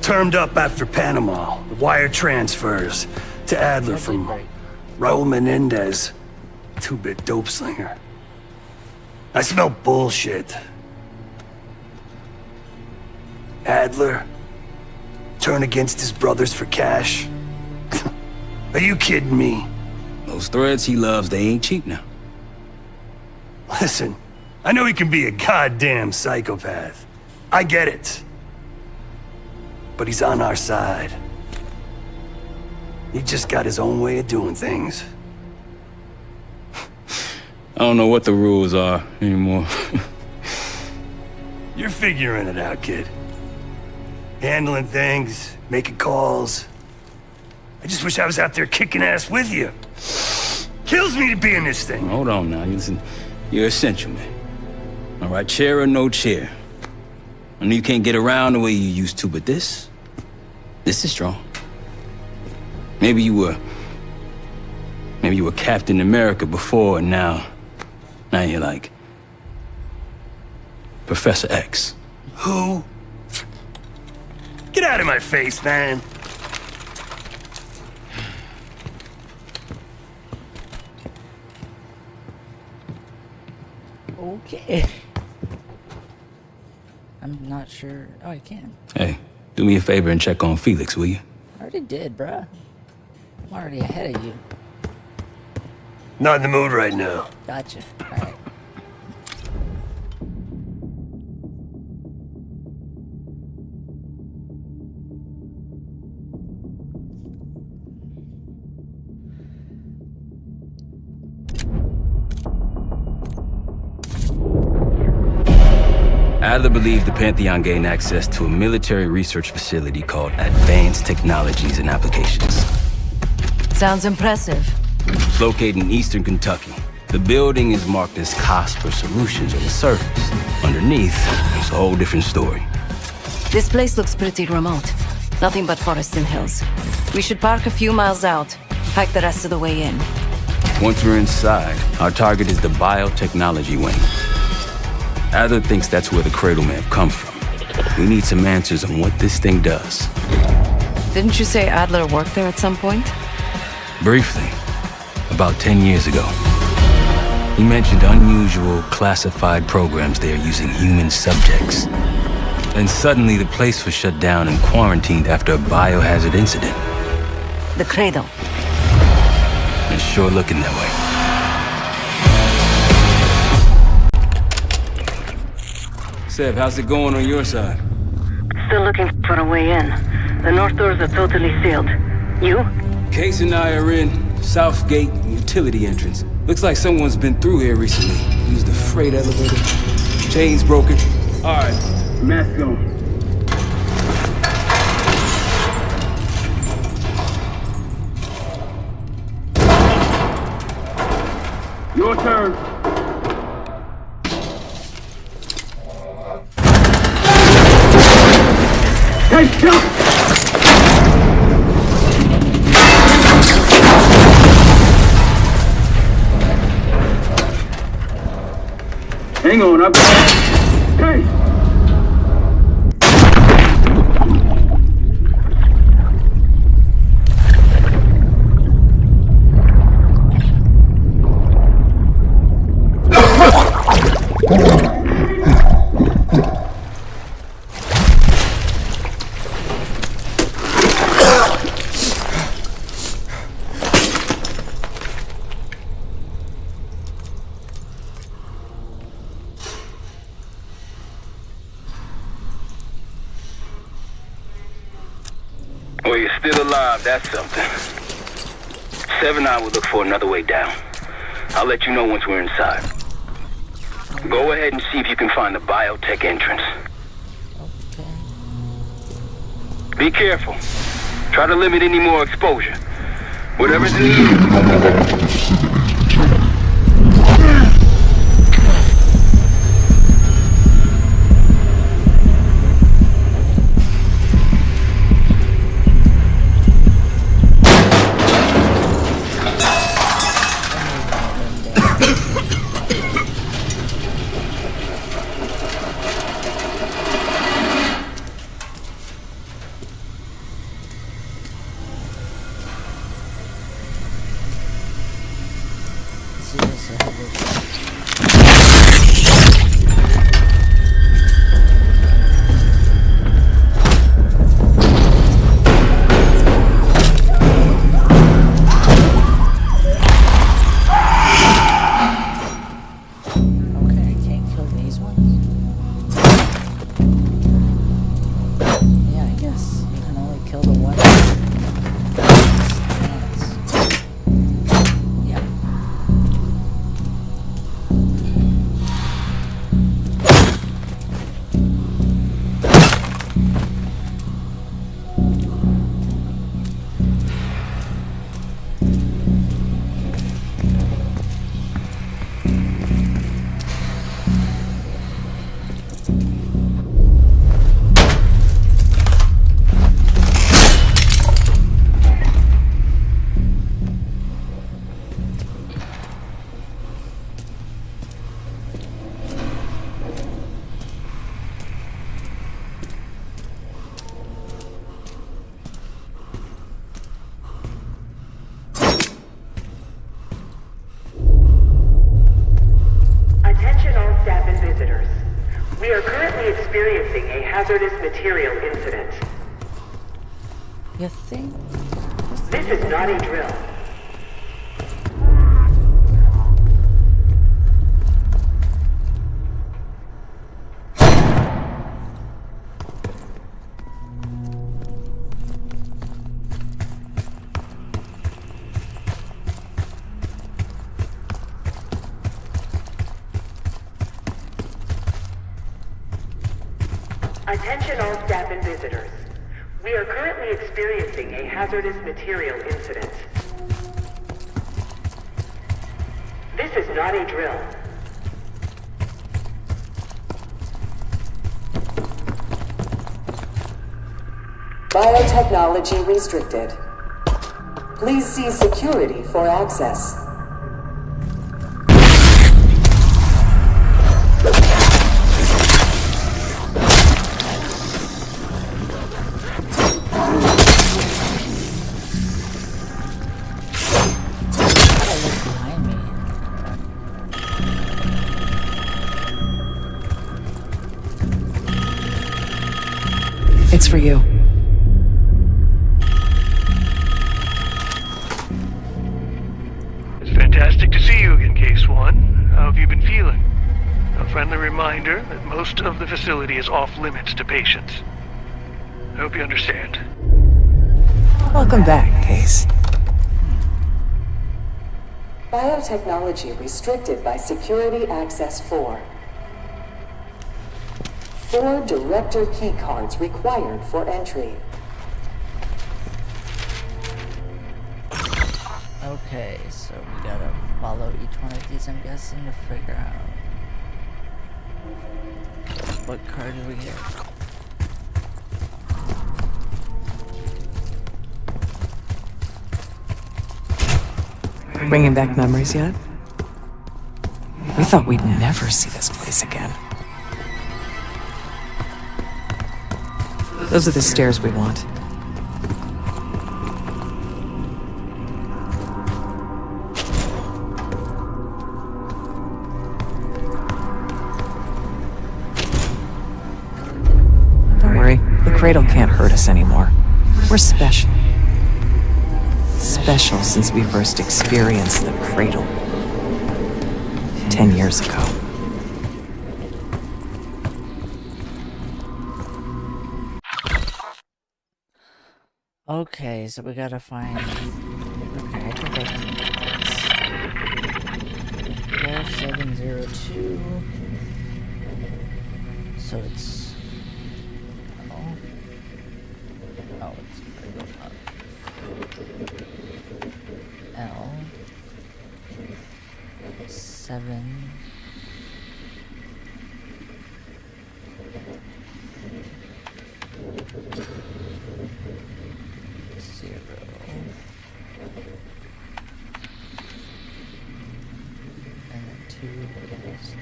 turned up after Panama, the wire transfers to Adler from Raul Menendez, two-bit dope slinger. I smelled bullshit. Adler turn against his brothers for cash? Are you kidding me? Those threads he loves, they ain't cheap now. Listen, I know he can be a goddamn psychopath. I get it. But he's on our side. He just got his own way of doing things. I don't know what the rules are anymore. You're figuring it out, kid. Handling things, making calls. I just wish I was out there kicking ass with you. Kills me to be in this thing. Hold on now, you're essential, man. All right, chair or no chair. I know you can't get around the way you used to, but this is strong. Maybe you were Captain America before, and now you're like Professor X. Who? Get out of my face, man. Okay. I'm not sure. Oh, you can. Hey, do me a favor and check on Felix, will you? I already did, bruh. I'm already ahead of you. Not in the mood right now. Gotcha. Alright. Adler believed the Pantheon gained access to a military research facility called Advanced Technologies and Applications. Sounds impressive. It's located in eastern Kentucky. The building is marked as Cosper Solutions on the surface. Underneath, it's a whole different story. This place looks pretty remote. Nothing but forests and hills. We should park a few miles out, hike the rest of the way in. Once we're inside, our target is the biotechnology wing. Adler thinks that's where the Cradle may have come from. We need some answers on what this thing does. Didn't you say Adler worked there at some point? Briefly, about 10 years ago. He mentioned unusual, classified programs there using human subjects. And suddenly the place was shut down and quarantined after a biohazard incident. The Cradle. It's sure looking that way. Seb, how's it going on your side? Still looking for a way in. The north doors are totally sealed. You? Case and I are in. South gate, utility entrance. Looks like someone's been through here recently. Used the freight elevator. Chain's broken. Alright. Mask on. Your turn. Hey, jump! Hang on, I've got... Hey! Well, you're still alive, that's something. 7-9 will look for another way down. I'll let you know once we're inside. Go ahead and see if you can find the biotech entrance. Be careful. Try to limit any more exposure. Whatever's needed. We are currently experiencing a hazardous material incident. You think? This is not a drill. Attention all staff and visitors. We are currently experiencing a hazardous material incident. This is not a drill. Biotechnology restricted. Please see security for access. It's for you. It's fantastic to see you again, Case 1. How have you been feeling? A friendly reminder that most of the facility is off limits to patients. I hope you understand. Welcome back, Case. Biotechnology restricted by Security Access 4. 4 director keycards required for entry. Okay, so we gotta follow each one of these, I'm guessing, to figure out what card do we get. Bringing back memories yet? We thought we'd never see this place again. Those are the stairs we want. Don't worry, the cradle can't hurt us anymore. We're special. Special since we first experienced the cradle 10 years ago. Okay, so we gotta find... Okay, I think I can do this. 4702. So it's... Oh, it's gonna go up. L 7 0 and then 2 is 2.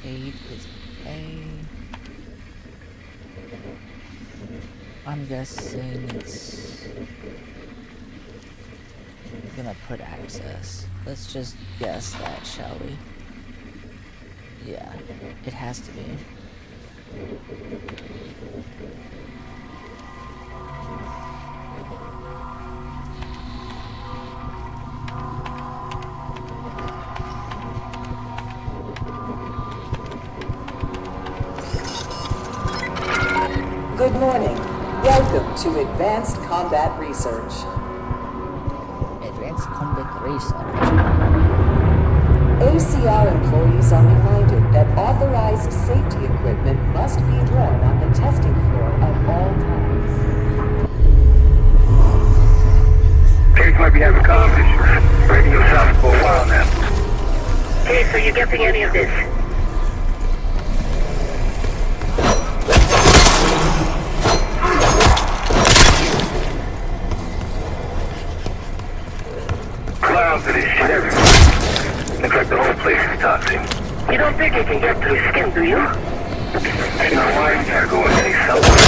8 is A. I'm guessing it's gonna put access. Let's just guess that, shall we? Yeah, it has to be. Good morning. Welcome to Advanced Combat Research. Advanced Combat Research. ACR employees are reminded that authorized safety equipment must be worn on the testing floor at all times. Case might be having comm issues. Radio silent for a while now. Case, are you getting any of this? Clouds of this shit everywhere. Looks like the whole place is toxic. You don't think it can get through skin, do you? Ain't no why you gotta go in any somewhere.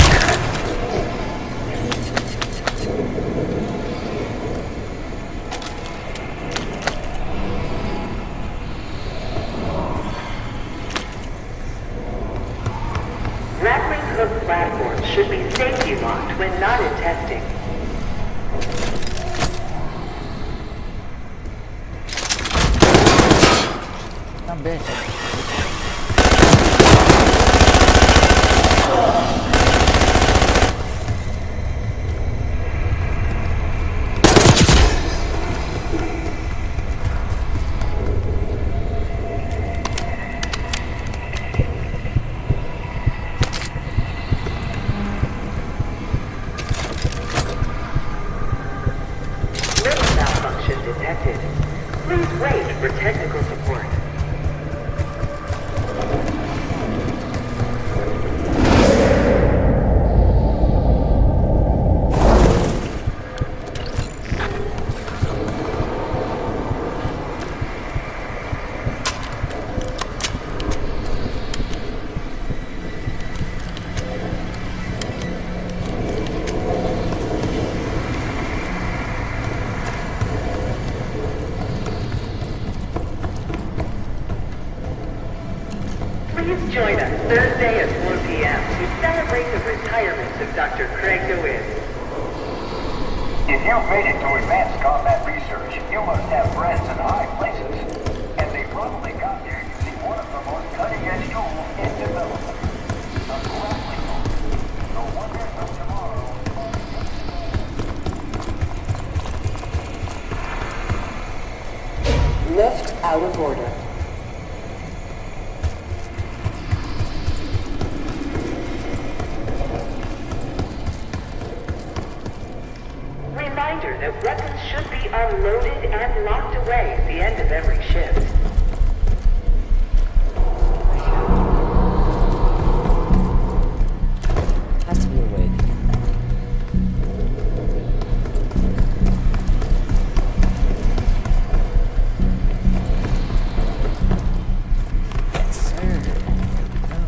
Grappling hook platforms should be safety locked when not in testing. I'm bitch. Lift malfunction detected. Please wait for technical support. Please join us Thursday at 4 p.m. to celebrate the retirement of Dr. Craig DeWitt. If you've made it to advanced combat research, you must have friends in high places. And they probably got there using one of the most cutting-edge tools in development. The grappling hook. No wonder out of order. Reminder that weapons should be unloaded and locked away at the end of every shift. Has to be a way to get that. Yes, sir. Oh,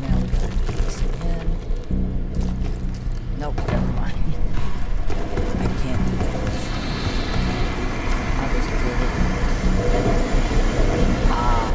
now we gotta do this again. Nope, never mind. I can't do this. I'll just do it. Ah,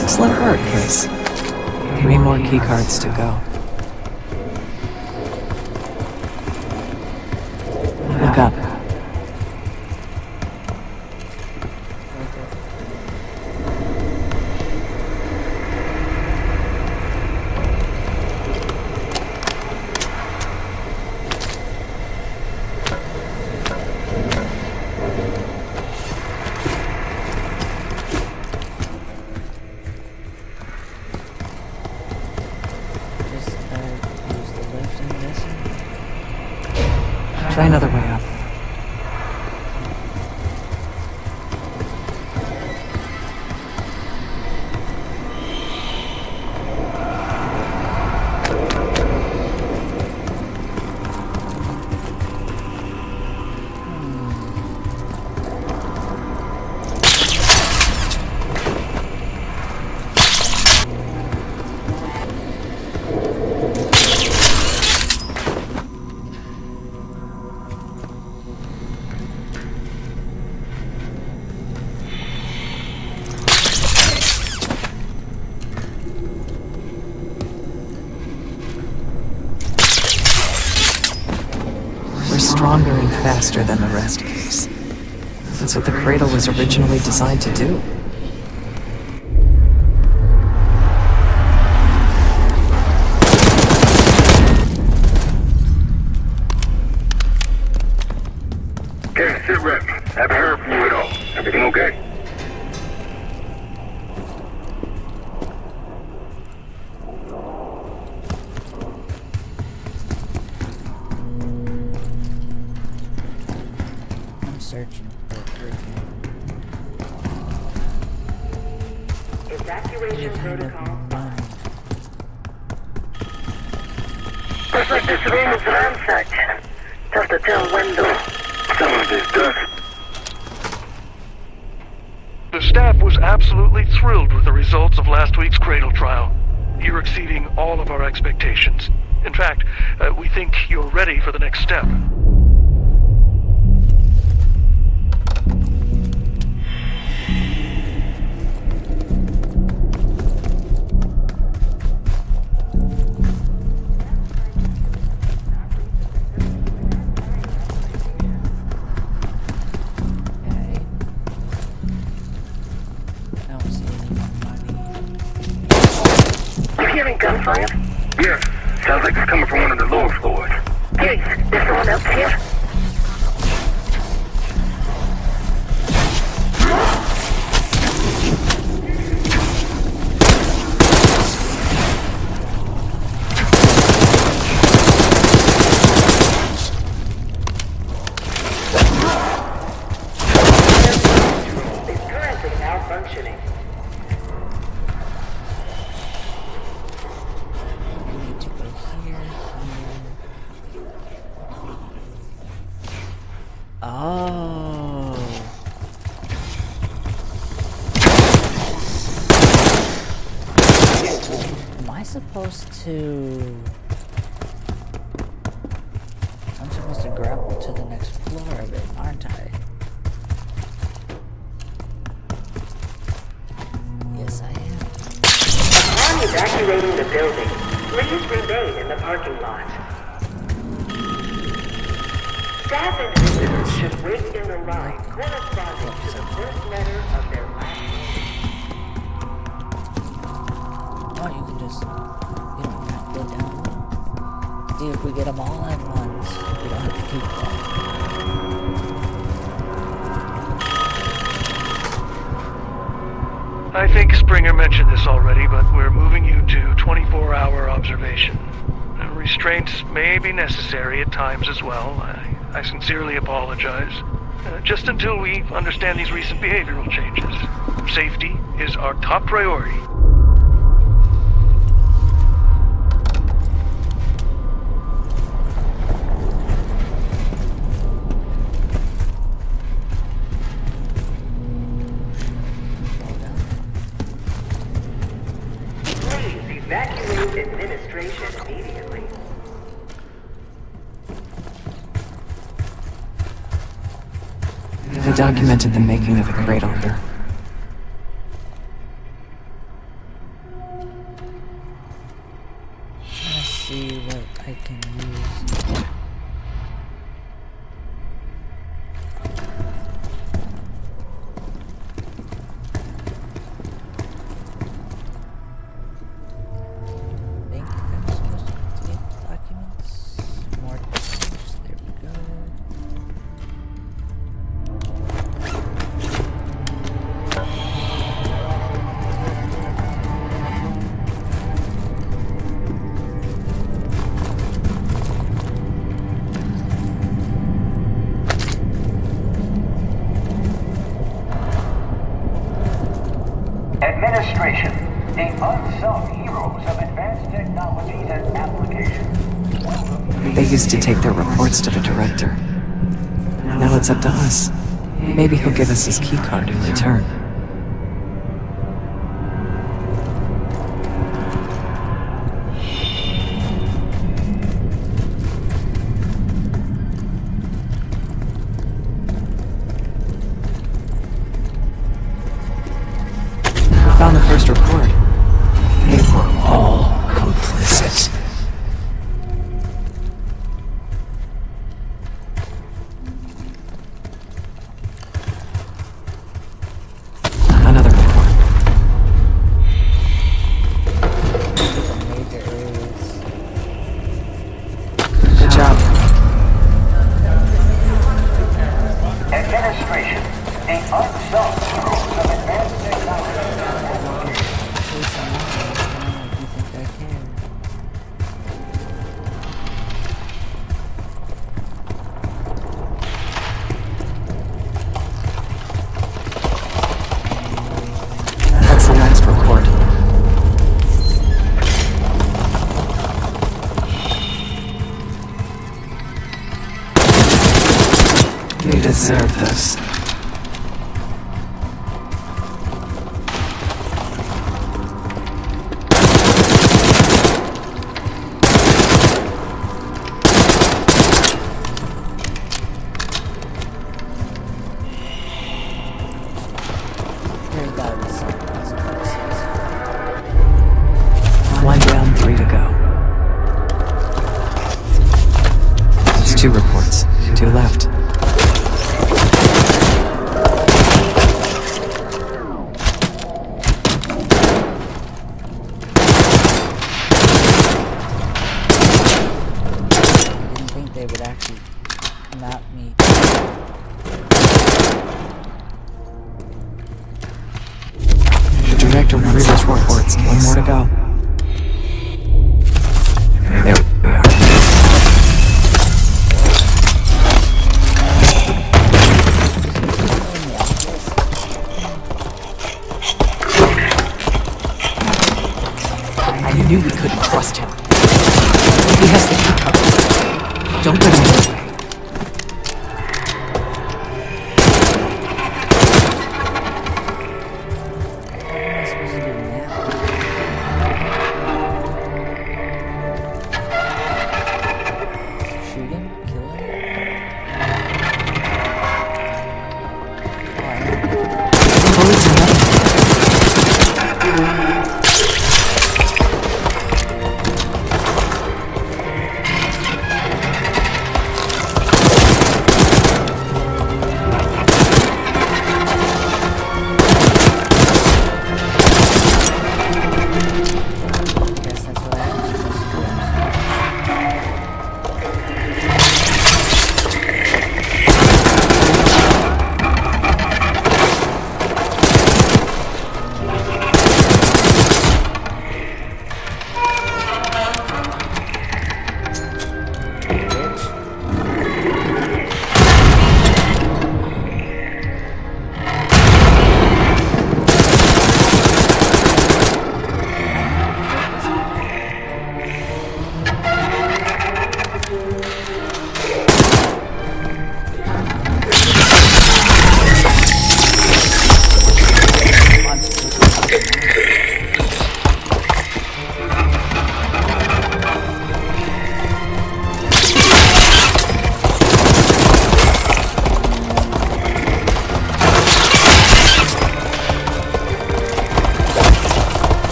Excellent work, Case. 3 more keycards to go. Look up. just use the lift, I'm guessing. Try another way up. We're stronger and faster than the rest, Case. That's what the cradle was originally designed to do. Okay, sit rep. Haven't heard from you at all. Everything okay? I'm searching for a freaking evacuation protocol. Looks like the surveillance ransacked. Tough to tell when though. Some of this does. The staff was absolutely thrilled with the results of last week's Cradle trial. You're exceeding all of our expectations. In fact, we think you're ready for the next step. Gunfire? Yeah, sounds like it's coming from one of the lower floors. Hey, there's someone else here? Is currently malfunctioning. Oh. Am I supposed to... I'm supposed to grapple to the next floor of it, aren't I? Yes, I am. Upon evacuating the building, please remain in the parking lot. Staff and visitors should wait in the line corresponding to the first letter of their last name. Oh, you can just... You don't have to go down. See, if we get them all at once, we don't have to keep them. I think Springer mentioned this already, but we're moving you to 24-hour observation. Restraints may be necessary at times as well. I sincerely apologize. Just until we understand these recent behavioral changes. Safety is our top priority. Please evacuate administration immediately. They documented the making of the cradle here. Let's see what I can use. I think I'm supposed to take documents. More documents. There we go. Administration, the unsung heroes of advanced technologies and applications. They used to take their reports to the director. Now it's up to us. Maybe he'll give us his keycard in return. We found the first report. They were all complicit. You deserve this. There's gotta be something else. One down, 3 to go. There's 2 reports. 2 left. I didn't think they would actually come at me. The director reads his reports. 1 more to go. There we are. I knew we couldn't trust him. He has the key code. Don't get in the way. What am I supposed to do now? Shoot him? Kill him? Bullets are nothing.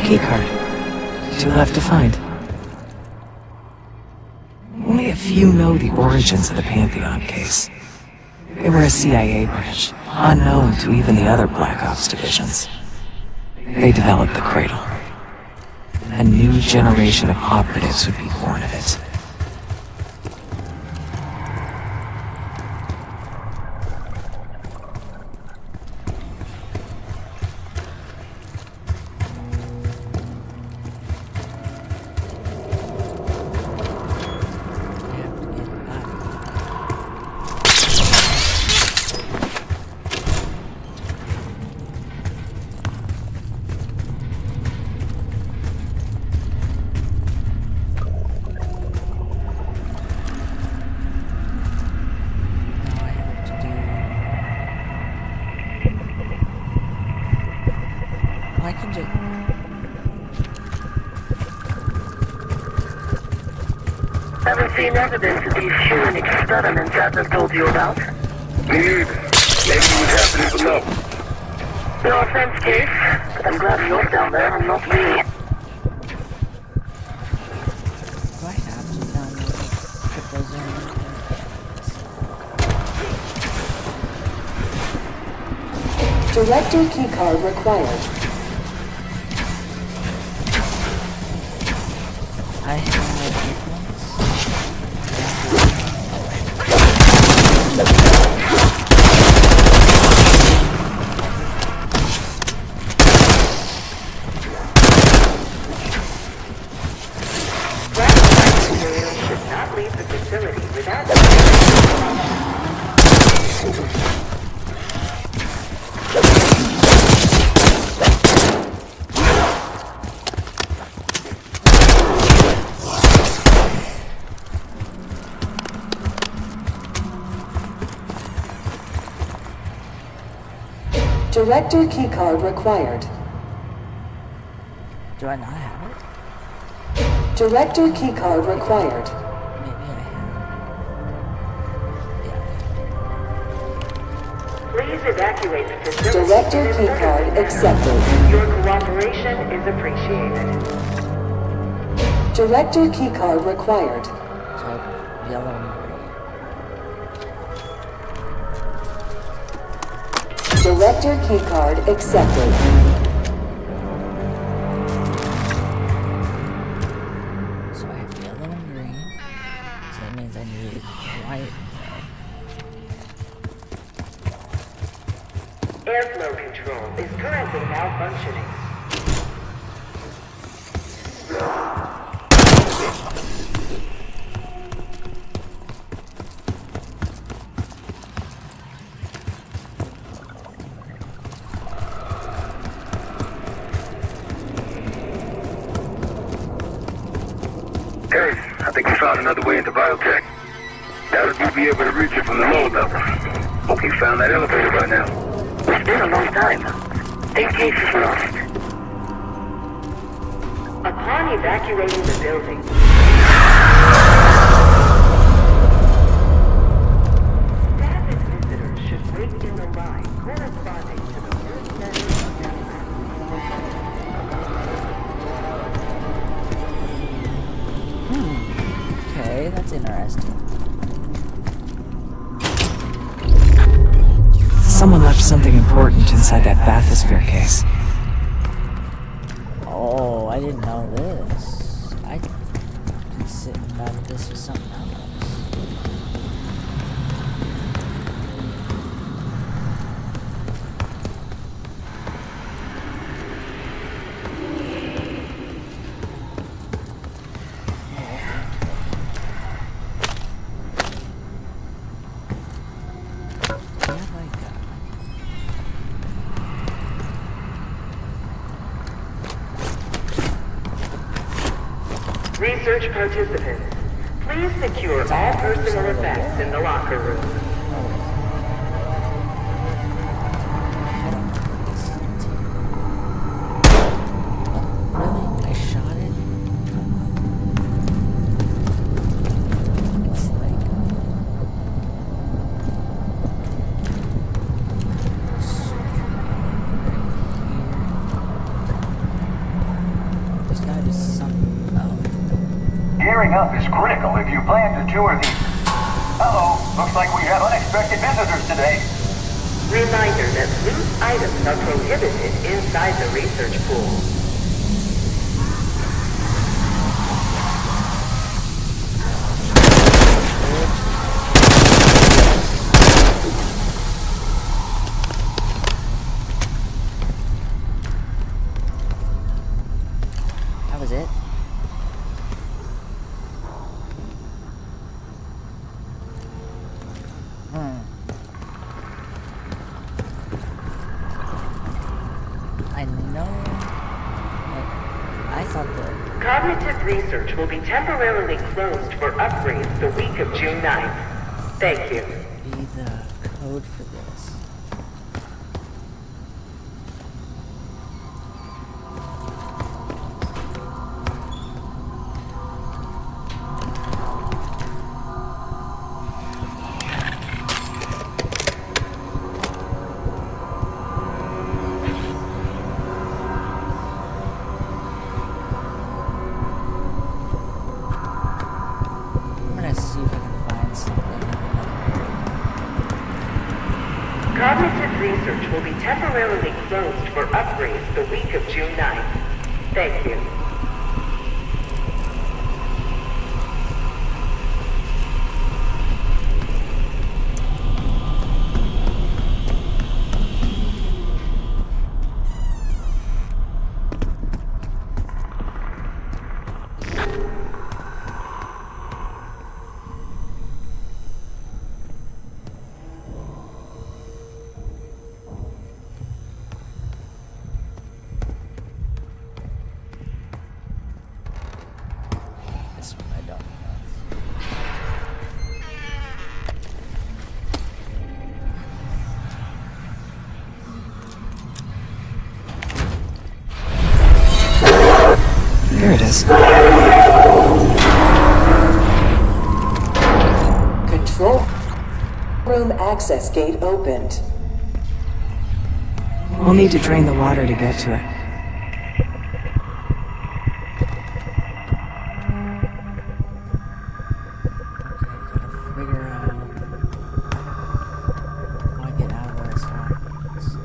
keycard. Two left to find. Only a few know the origins of the Pantheon case. They were a CIA branch, unknown to even the other Black Ops divisions. They developed the Cradle. A new generation of operatives would be born of it. I can just... Haven't seen evidence of these human experiments Adler told you about? Me neither. Maybe it was happening below. No offense, Case, but I'm glad you're down there and not me. Do I have to download Cryptozone? Director keycard required. I have Should not leave the facility without Director keycard required. Do I not have it? Director keycard required. Maybe I have. Please evacuate the facility. Director keycard accepted. Your cooperation is appreciated. Director keycard required. So yellow and green. Director keycard accepted. So I have yellow and green. So that means I need white. Airflow control is currently malfunctioning. Hey, I think we found another way into biotech. Now that we'll be able to reach it from the lower level. Hope we found that elevator by now. It's been a long time. Think Case is lost. Upon evacuating the building, staff and visitors should wait in the line corresponding to the first letter of their Okay, that's interesting. Someone left something important inside that bathysphere case. Oh, I didn't know this. I considered this was something else. Research participants, please secure all personal effects in the locker room. Really? I shot it? It's like... sure these... Uh-oh, looks like we have unexpected visitors today. Reminder that loose items are prohibited inside the research pool. That was it? I know... I thought that... Cognitive research will be temporarily closed for upgrades the week of June 9th. Thank you. Be the code for this. I'm gonna see if I can find something. Cognitive research will be temporarily closed for upgrades the week of June 9th. Thank you. This one I don't know. Here it is. Control room access gate opened. We'll need to drain the water to get to it. Figure out how I get out of this office.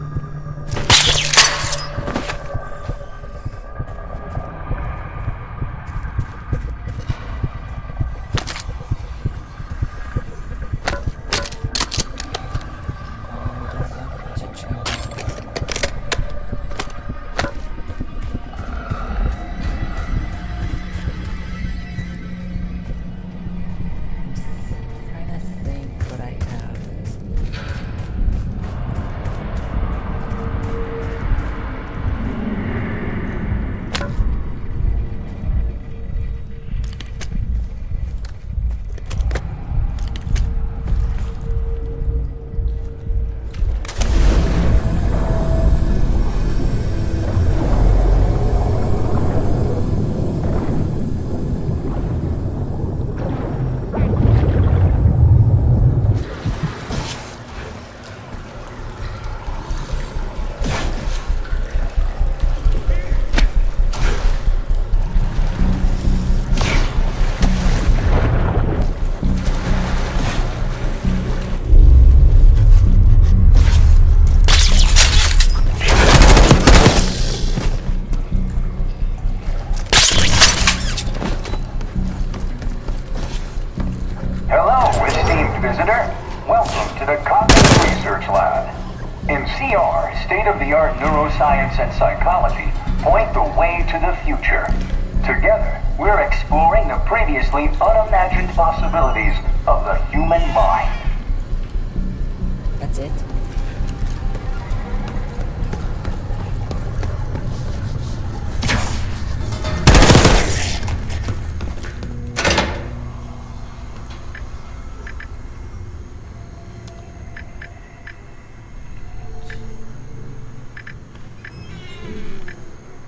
Trying to think what I have. Hello, esteemed visitor. Welcome to the Cognitive Research Lab. In CR, state-of-the-art neuroscience and psychology point the way to the future. Together, we're exploring the previously unimagined possibilities of the human mind. That's it?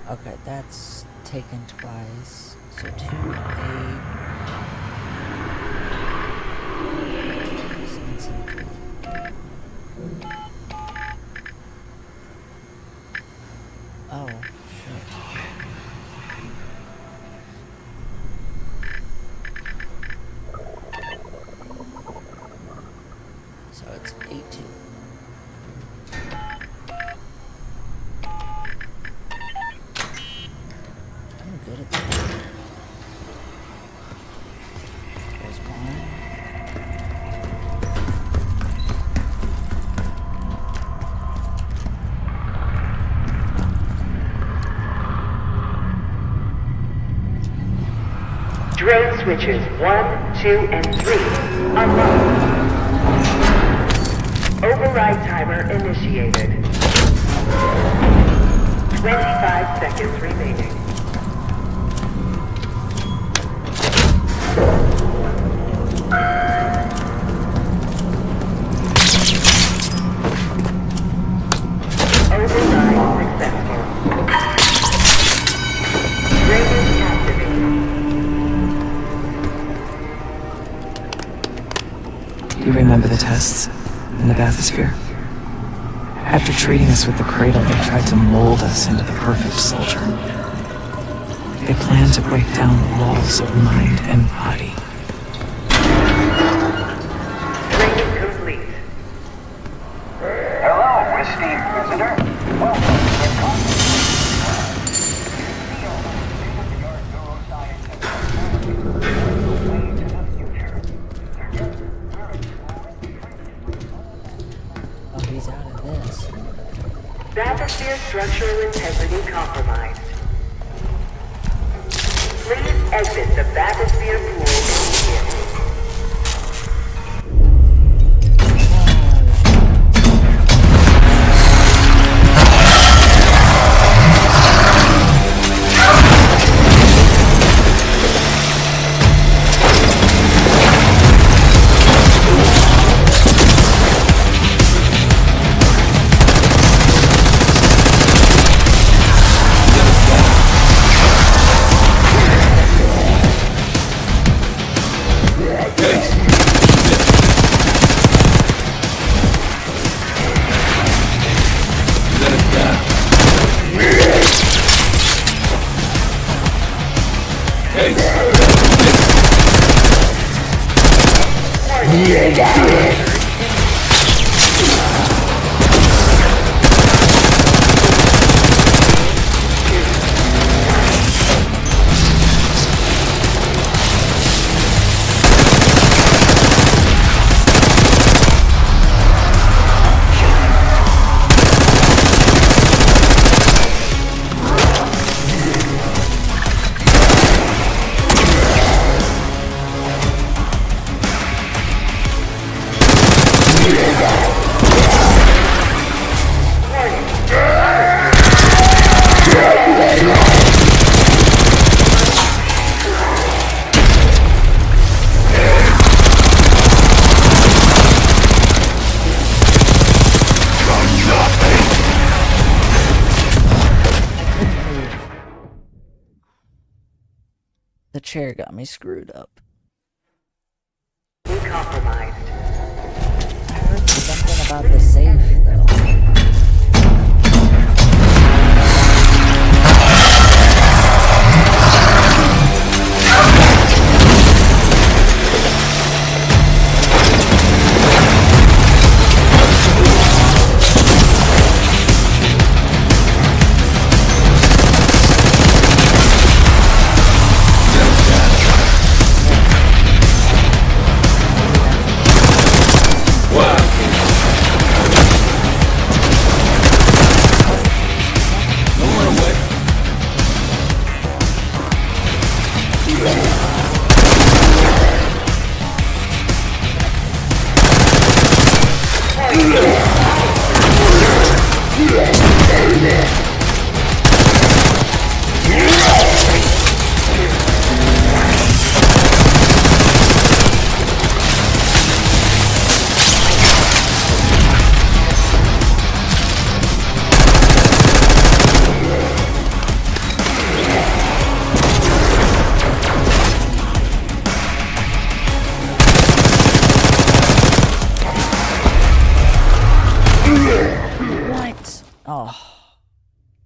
Okay, that's taken twice. So 2A. 7, 7. Oh, shit. A2. I'm good at that. There's one. Drone switches 1, 2, and 3 unlocked. Override timer initiated. 25 seconds remaining. Override successful. Radar activated. You remember the tests in the bathysphere? After treating us with the cradle, they tried to mold us into the perfect soldier. They planned to break down the walls of mind and body. Training complete. Hello, esteemed visitor. Welcome to COD. Oh, he's out of this. Bathysphere structural integrity compromised. Please exit the bathysphere pool immediately. The chair got me screwed up. Compromised. I heard something about the safe, though.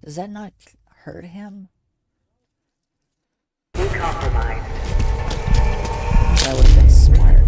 Does that not hurt him? Compromised. That would have been smart.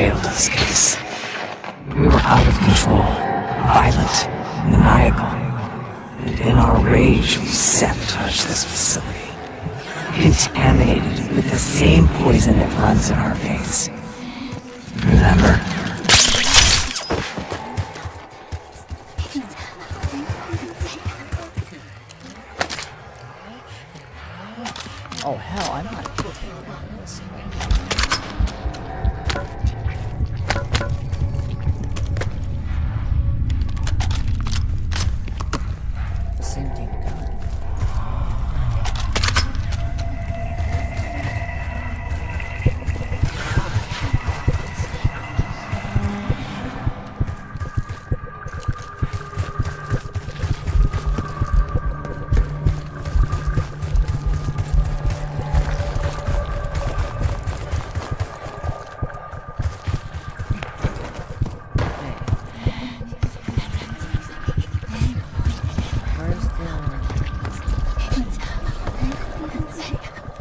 failed us, Case. We were out of control, violent, maniacal. And in our rage, we sabotaged this facility. Contaminated with the same poison that runs in our veins. Remember? Oh hell, I'm not taking this. The same thing done.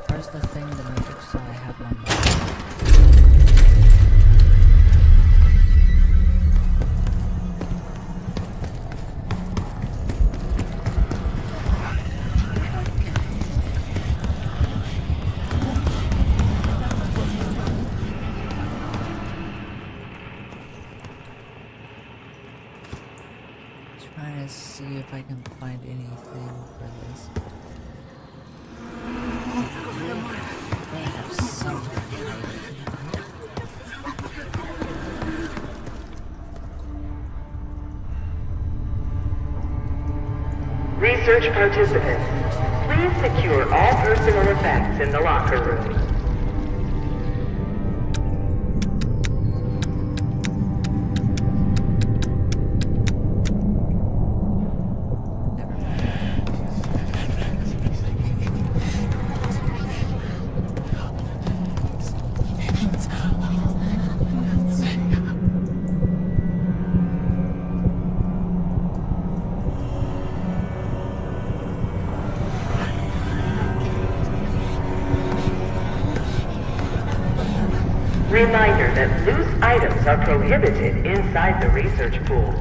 Where's the thing to make it so I have my mind? Trying to see if I can find anything for this. They have something. Research participants, please secure all personal effects in the locker room. Reminder that loose items are prohibited inside the research pool.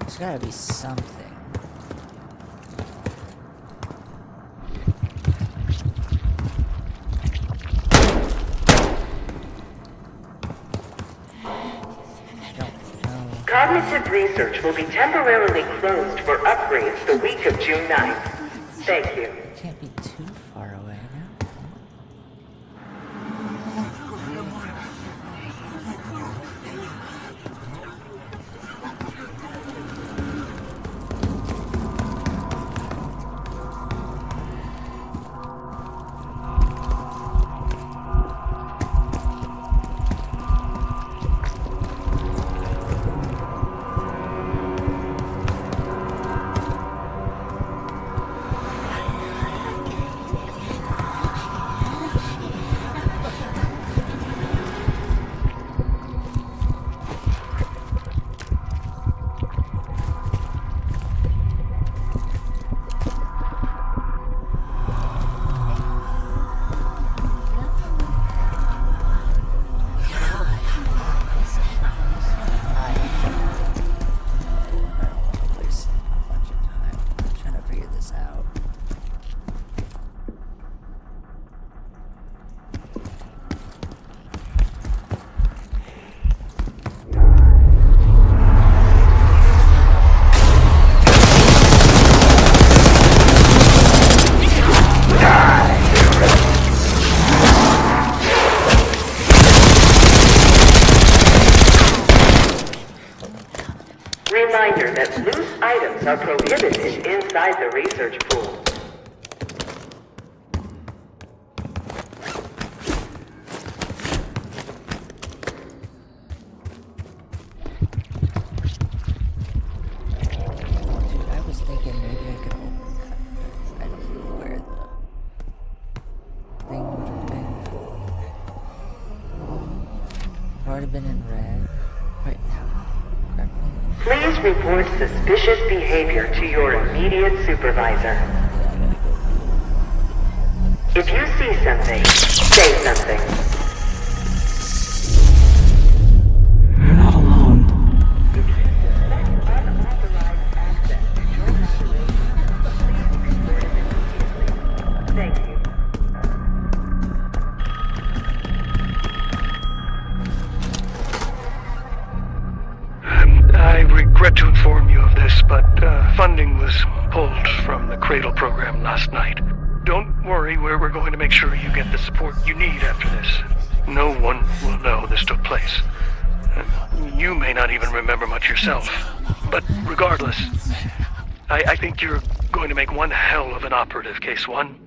There's gotta be something. Cognitive research will be temporarily closed for upgrades the week of June 9th. Thank you. Can't be too far away now. Reminder that loose items are prohibited inside the research pool. Dude, I was thinking maybe I could open that. I don't know where the thing would have been. already been in red. Right now. Please report suspicious behavior to your immediate supervisor. If you see something, say something. You're not alone. Thank you. I regret to inform you of this, but funding was pulled from the Cradle program last night. Don't worry, we're going to make sure you get the support you need after this. No one will know this took place. You may not even remember much yourself. But regardless, I think you're going to make one hell of an operative, Case 1.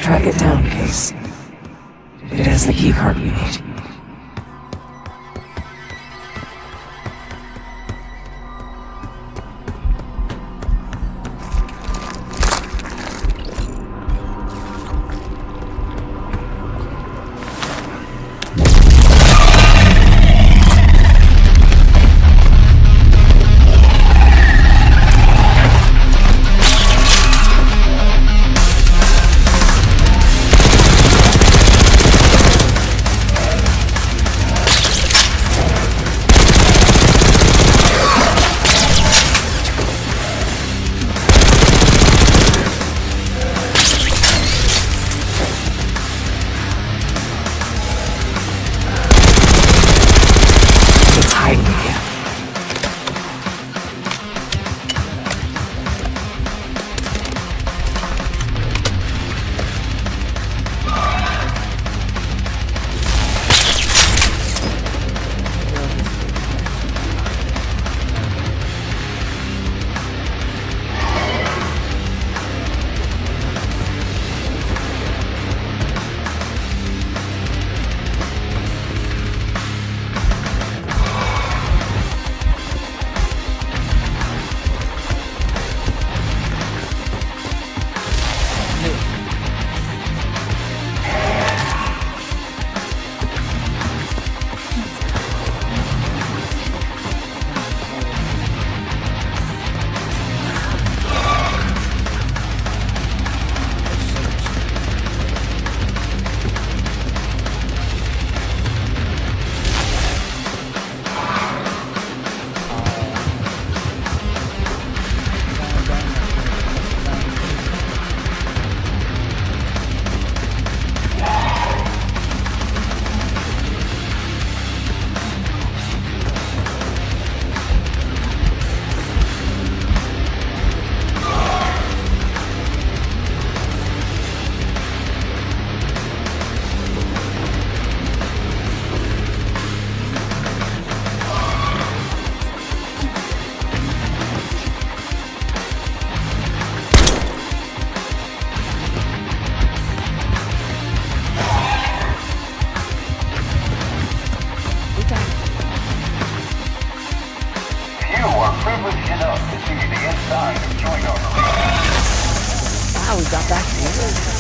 Track it down, Case. It has the keycard we need. privileged enough to see the inside of joint operations. Wow, we got back together.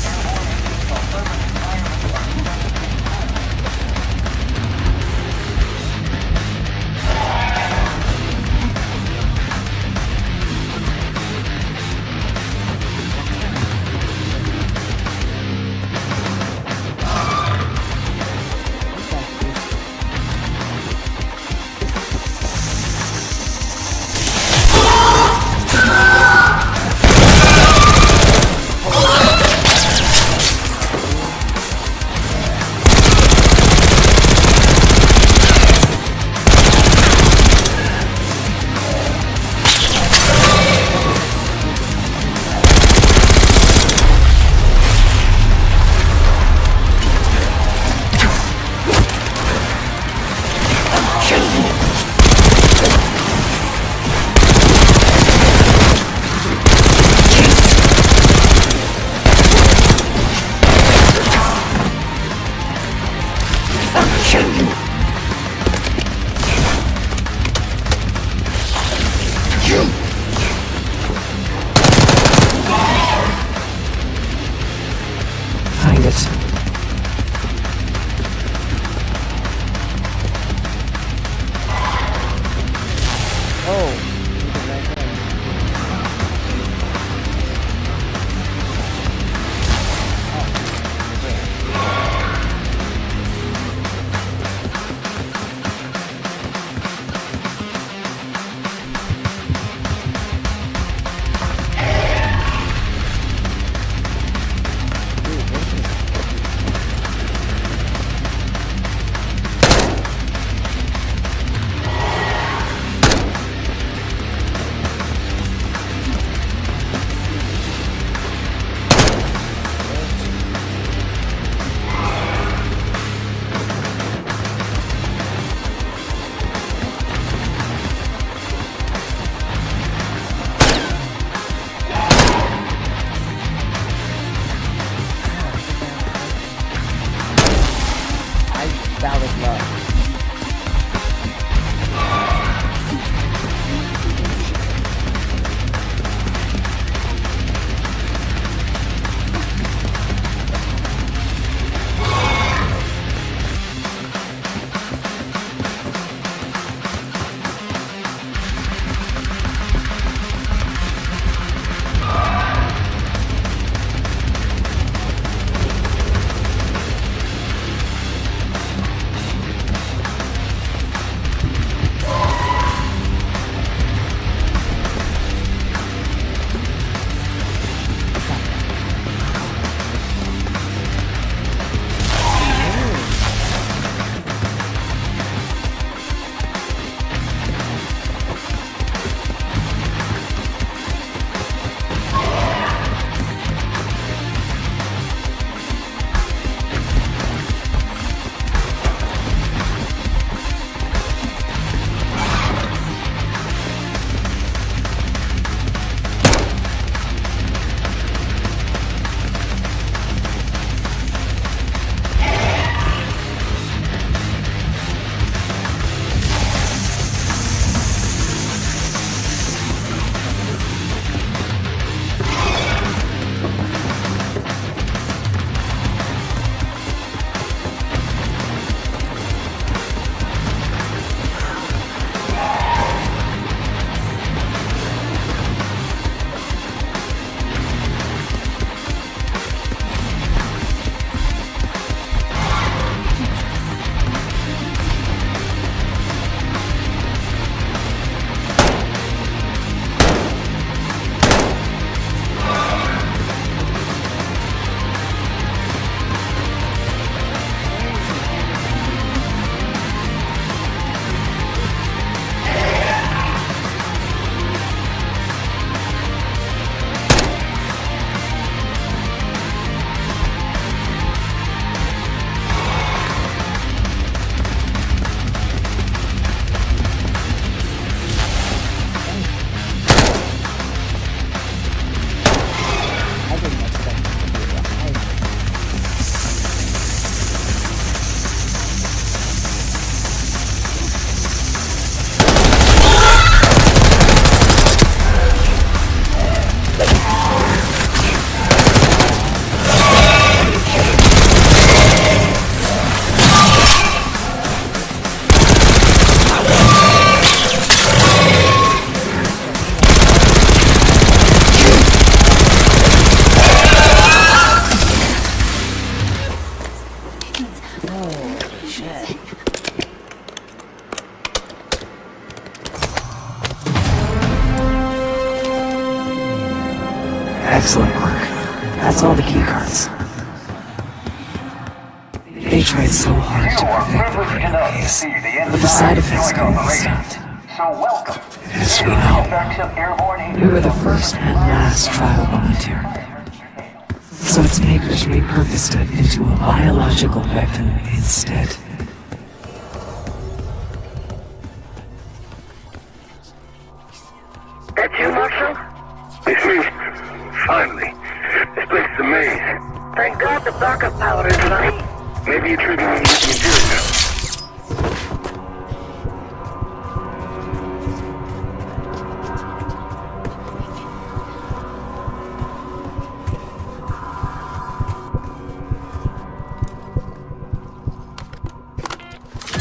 Kill you! That was love. Excellent work. That's all the keycards. They tried so hard to perfect the Cradle case, but the side effects couldn't be stopped. As we know, we were the first and last trial volunteer. So its makers repurposed it into a biological weapon instead. That you, Marshal? It's me. Finally. This place is a maze. Thank God the backup power is running. Maybe you triggered me with the material.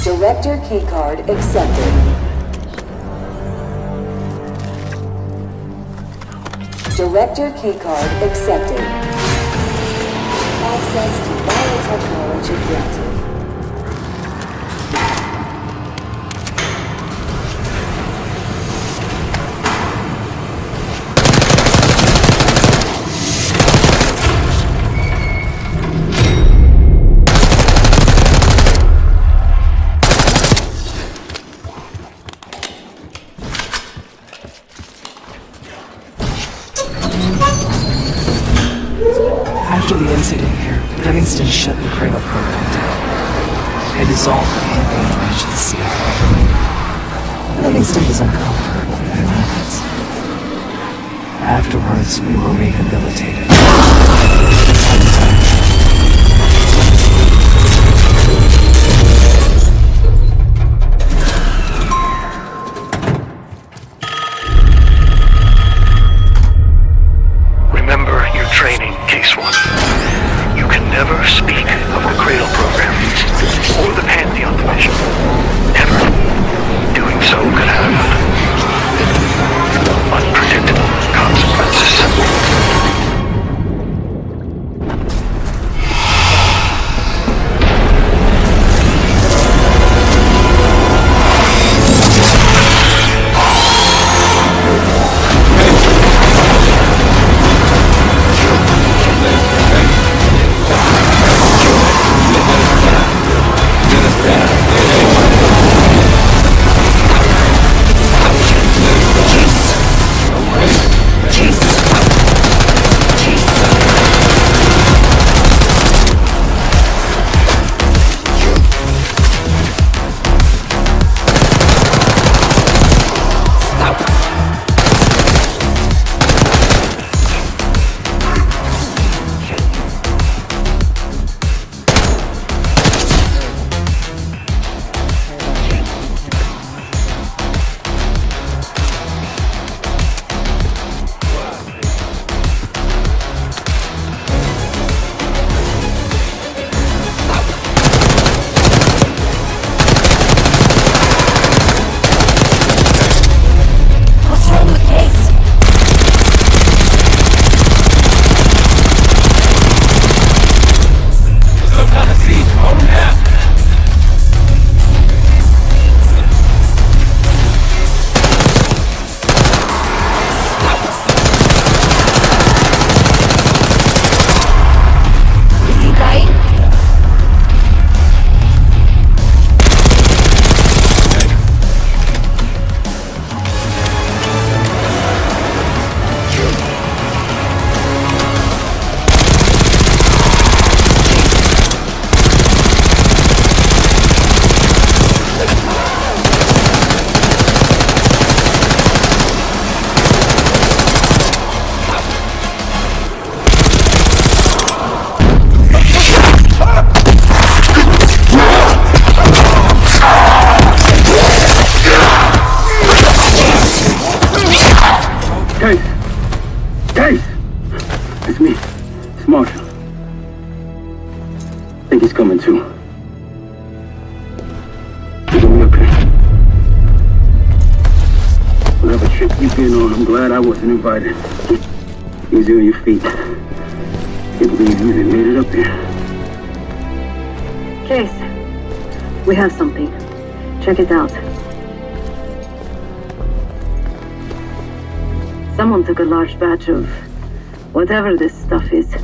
Director keycard accepted. Director keycard accepted. Access to biotechnology granted. After the incident here, Livingston shut the Cradle program down and dissolved the Pantheon Agency. Livingston was uncomfortable with their methods. Afterwards, we were rehabilitated. You know, I'm glad I wasn't invited. Easy on your feet. Can't believe you even made it up here. Case, we have something. Check it out. Someone took a large batch of whatever this stuff is.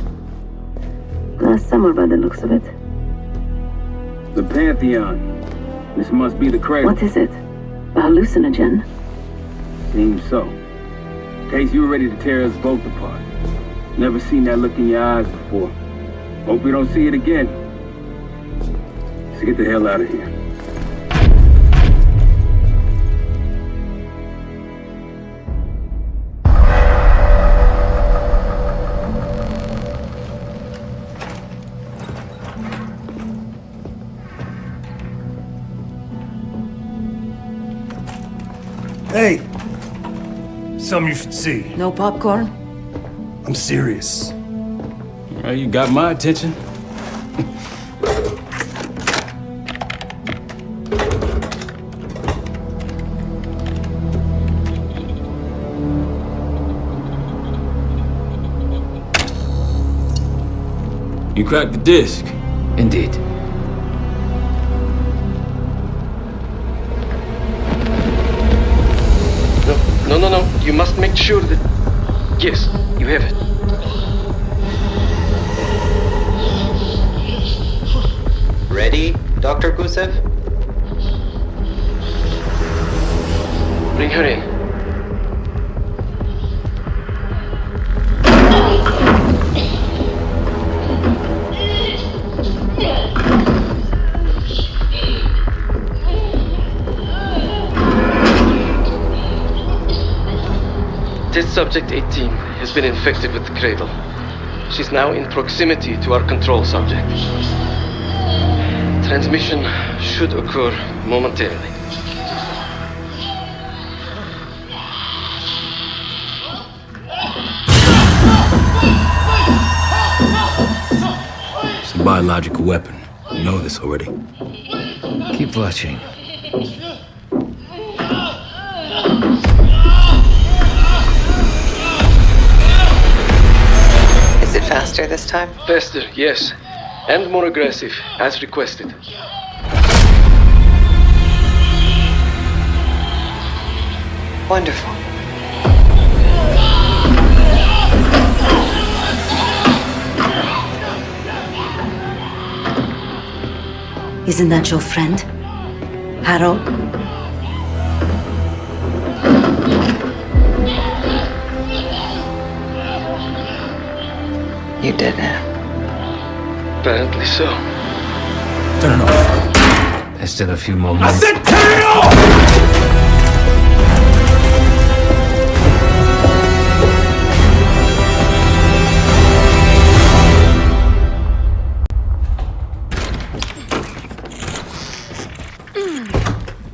Last summer by the looks of it. The Pantheon. This must be the cradle. What is it? A hallucinogen? Seems so. Case, you were ready to tear us both apart. Never seen that look in your eyes before. Hope we don't see it again. So get the hell out of here. Hey! Something you should see. No popcorn? I'm serious. Well, you got my attention. You cracked the disc. Indeed. No. You must make sure that... Yes, you have it. Ready, Dr. Gusev? Bring her in. Test subject 18 has been infected with the cradle. She's now in proximity to our control subject. Transmission should occur momentarily. It's a biological weapon. You know this already. Keep watching. Is it faster this time? Faster, yes. And more aggressive, as requested. Wonderful. Isn't that your friend? Harold? You did it. Apparently so. Turn it off. There's still a few more minutes. I said turn it off!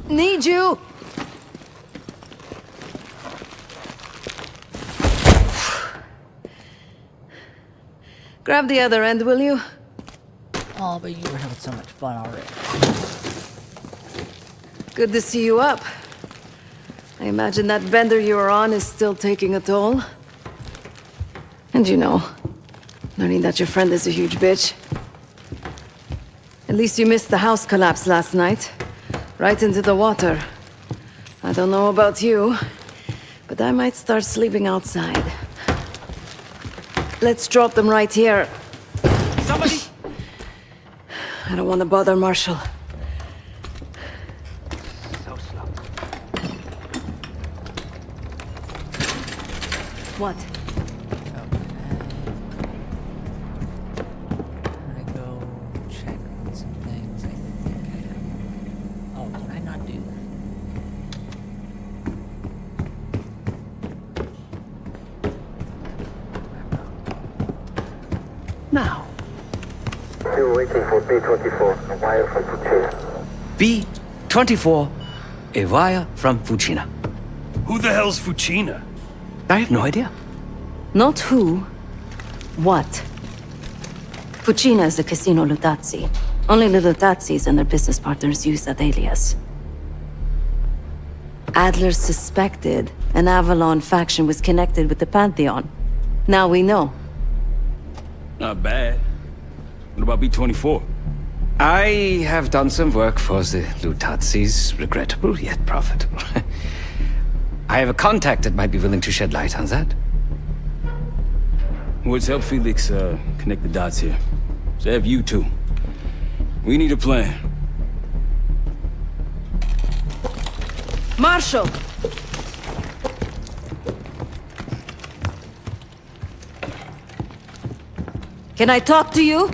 Need you! Grab the other end, will you? Oh, but you were having so much fun already. Good to see you up. I imagine that bender you were on is still taking a toll. And you know, learning that your friend is a huge bitch. At least you missed the house collapse last night. Right into the water. I don't know about you, but I might start sleeping outside. Let's drop them right here. Somebody! I don't want to bother Marshall. So slow. What? I'm gonna go check on some things. I think I have. Oh, can I not do that? Now. Still waiting for B-24, a wire from Fuchina. B-24, a wire from Fuchina. Who the hell's Fuchina? I have no idea. Not who. What? Fucina is the Casino Lutazzi. Only the Lutazzis and their business partners use that alias. Adler suspected an Avalon faction was connected with the Pantheon. Now we know. Not bad. What about B-24? I have done some work for the Lutazis, regrettable yet profitable. I have a contact that might be willing to shed light on that. Woods, help Felix connect the dots here. So have you too. We need a plan. Marshal! Can I talk to you?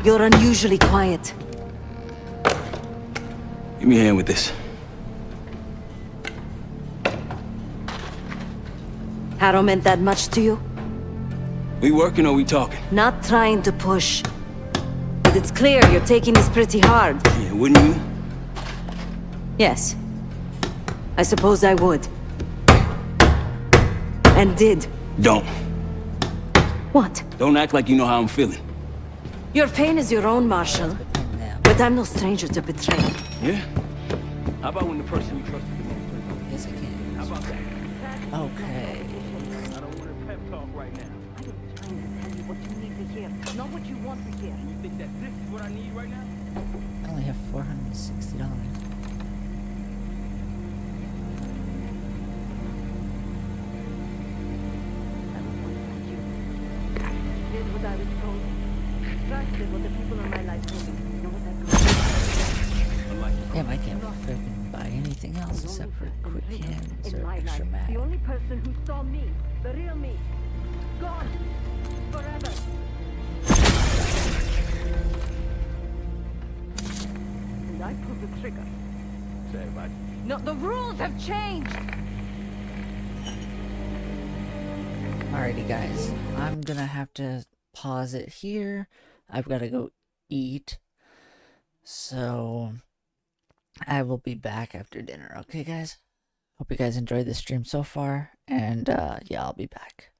You're unusually quiet. Give me a hand with this. Harrow meant that much to you? We working or we talking? Not trying to push. But it's clear you're taking this pretty hard. Yeah, wouldn't you? Yes. I suppose I would. And did. Don't. What? Don't act like you know how I'm feeling. Your pain is your own, Marshal. But I'm no stranger to betrayal. Yeah? How about when the person you trusted the most? Yes, I can. How about that? Okay. I don't want a pep talk right now. I'm trying to tell you what you need to hear, not what you want to hear. You think that this is what I need right now? I only have $460. Did what I was told. Trusted what the people in my life told me. You know what that goes? Damn, I can't freaking buy anything else except for quick cans In or my extra life, mag. the only person who saw me, the real me, gone forever. And I pulled the trigger. Say everybody. No, the rules have changed. Alrighty, guys. I'm gonna have to pause it here. I've got to go eat. So, I will be back after dinner. Okay, guys? Hope you guys enjoyed the stream so far. And, yeah, I'll be back.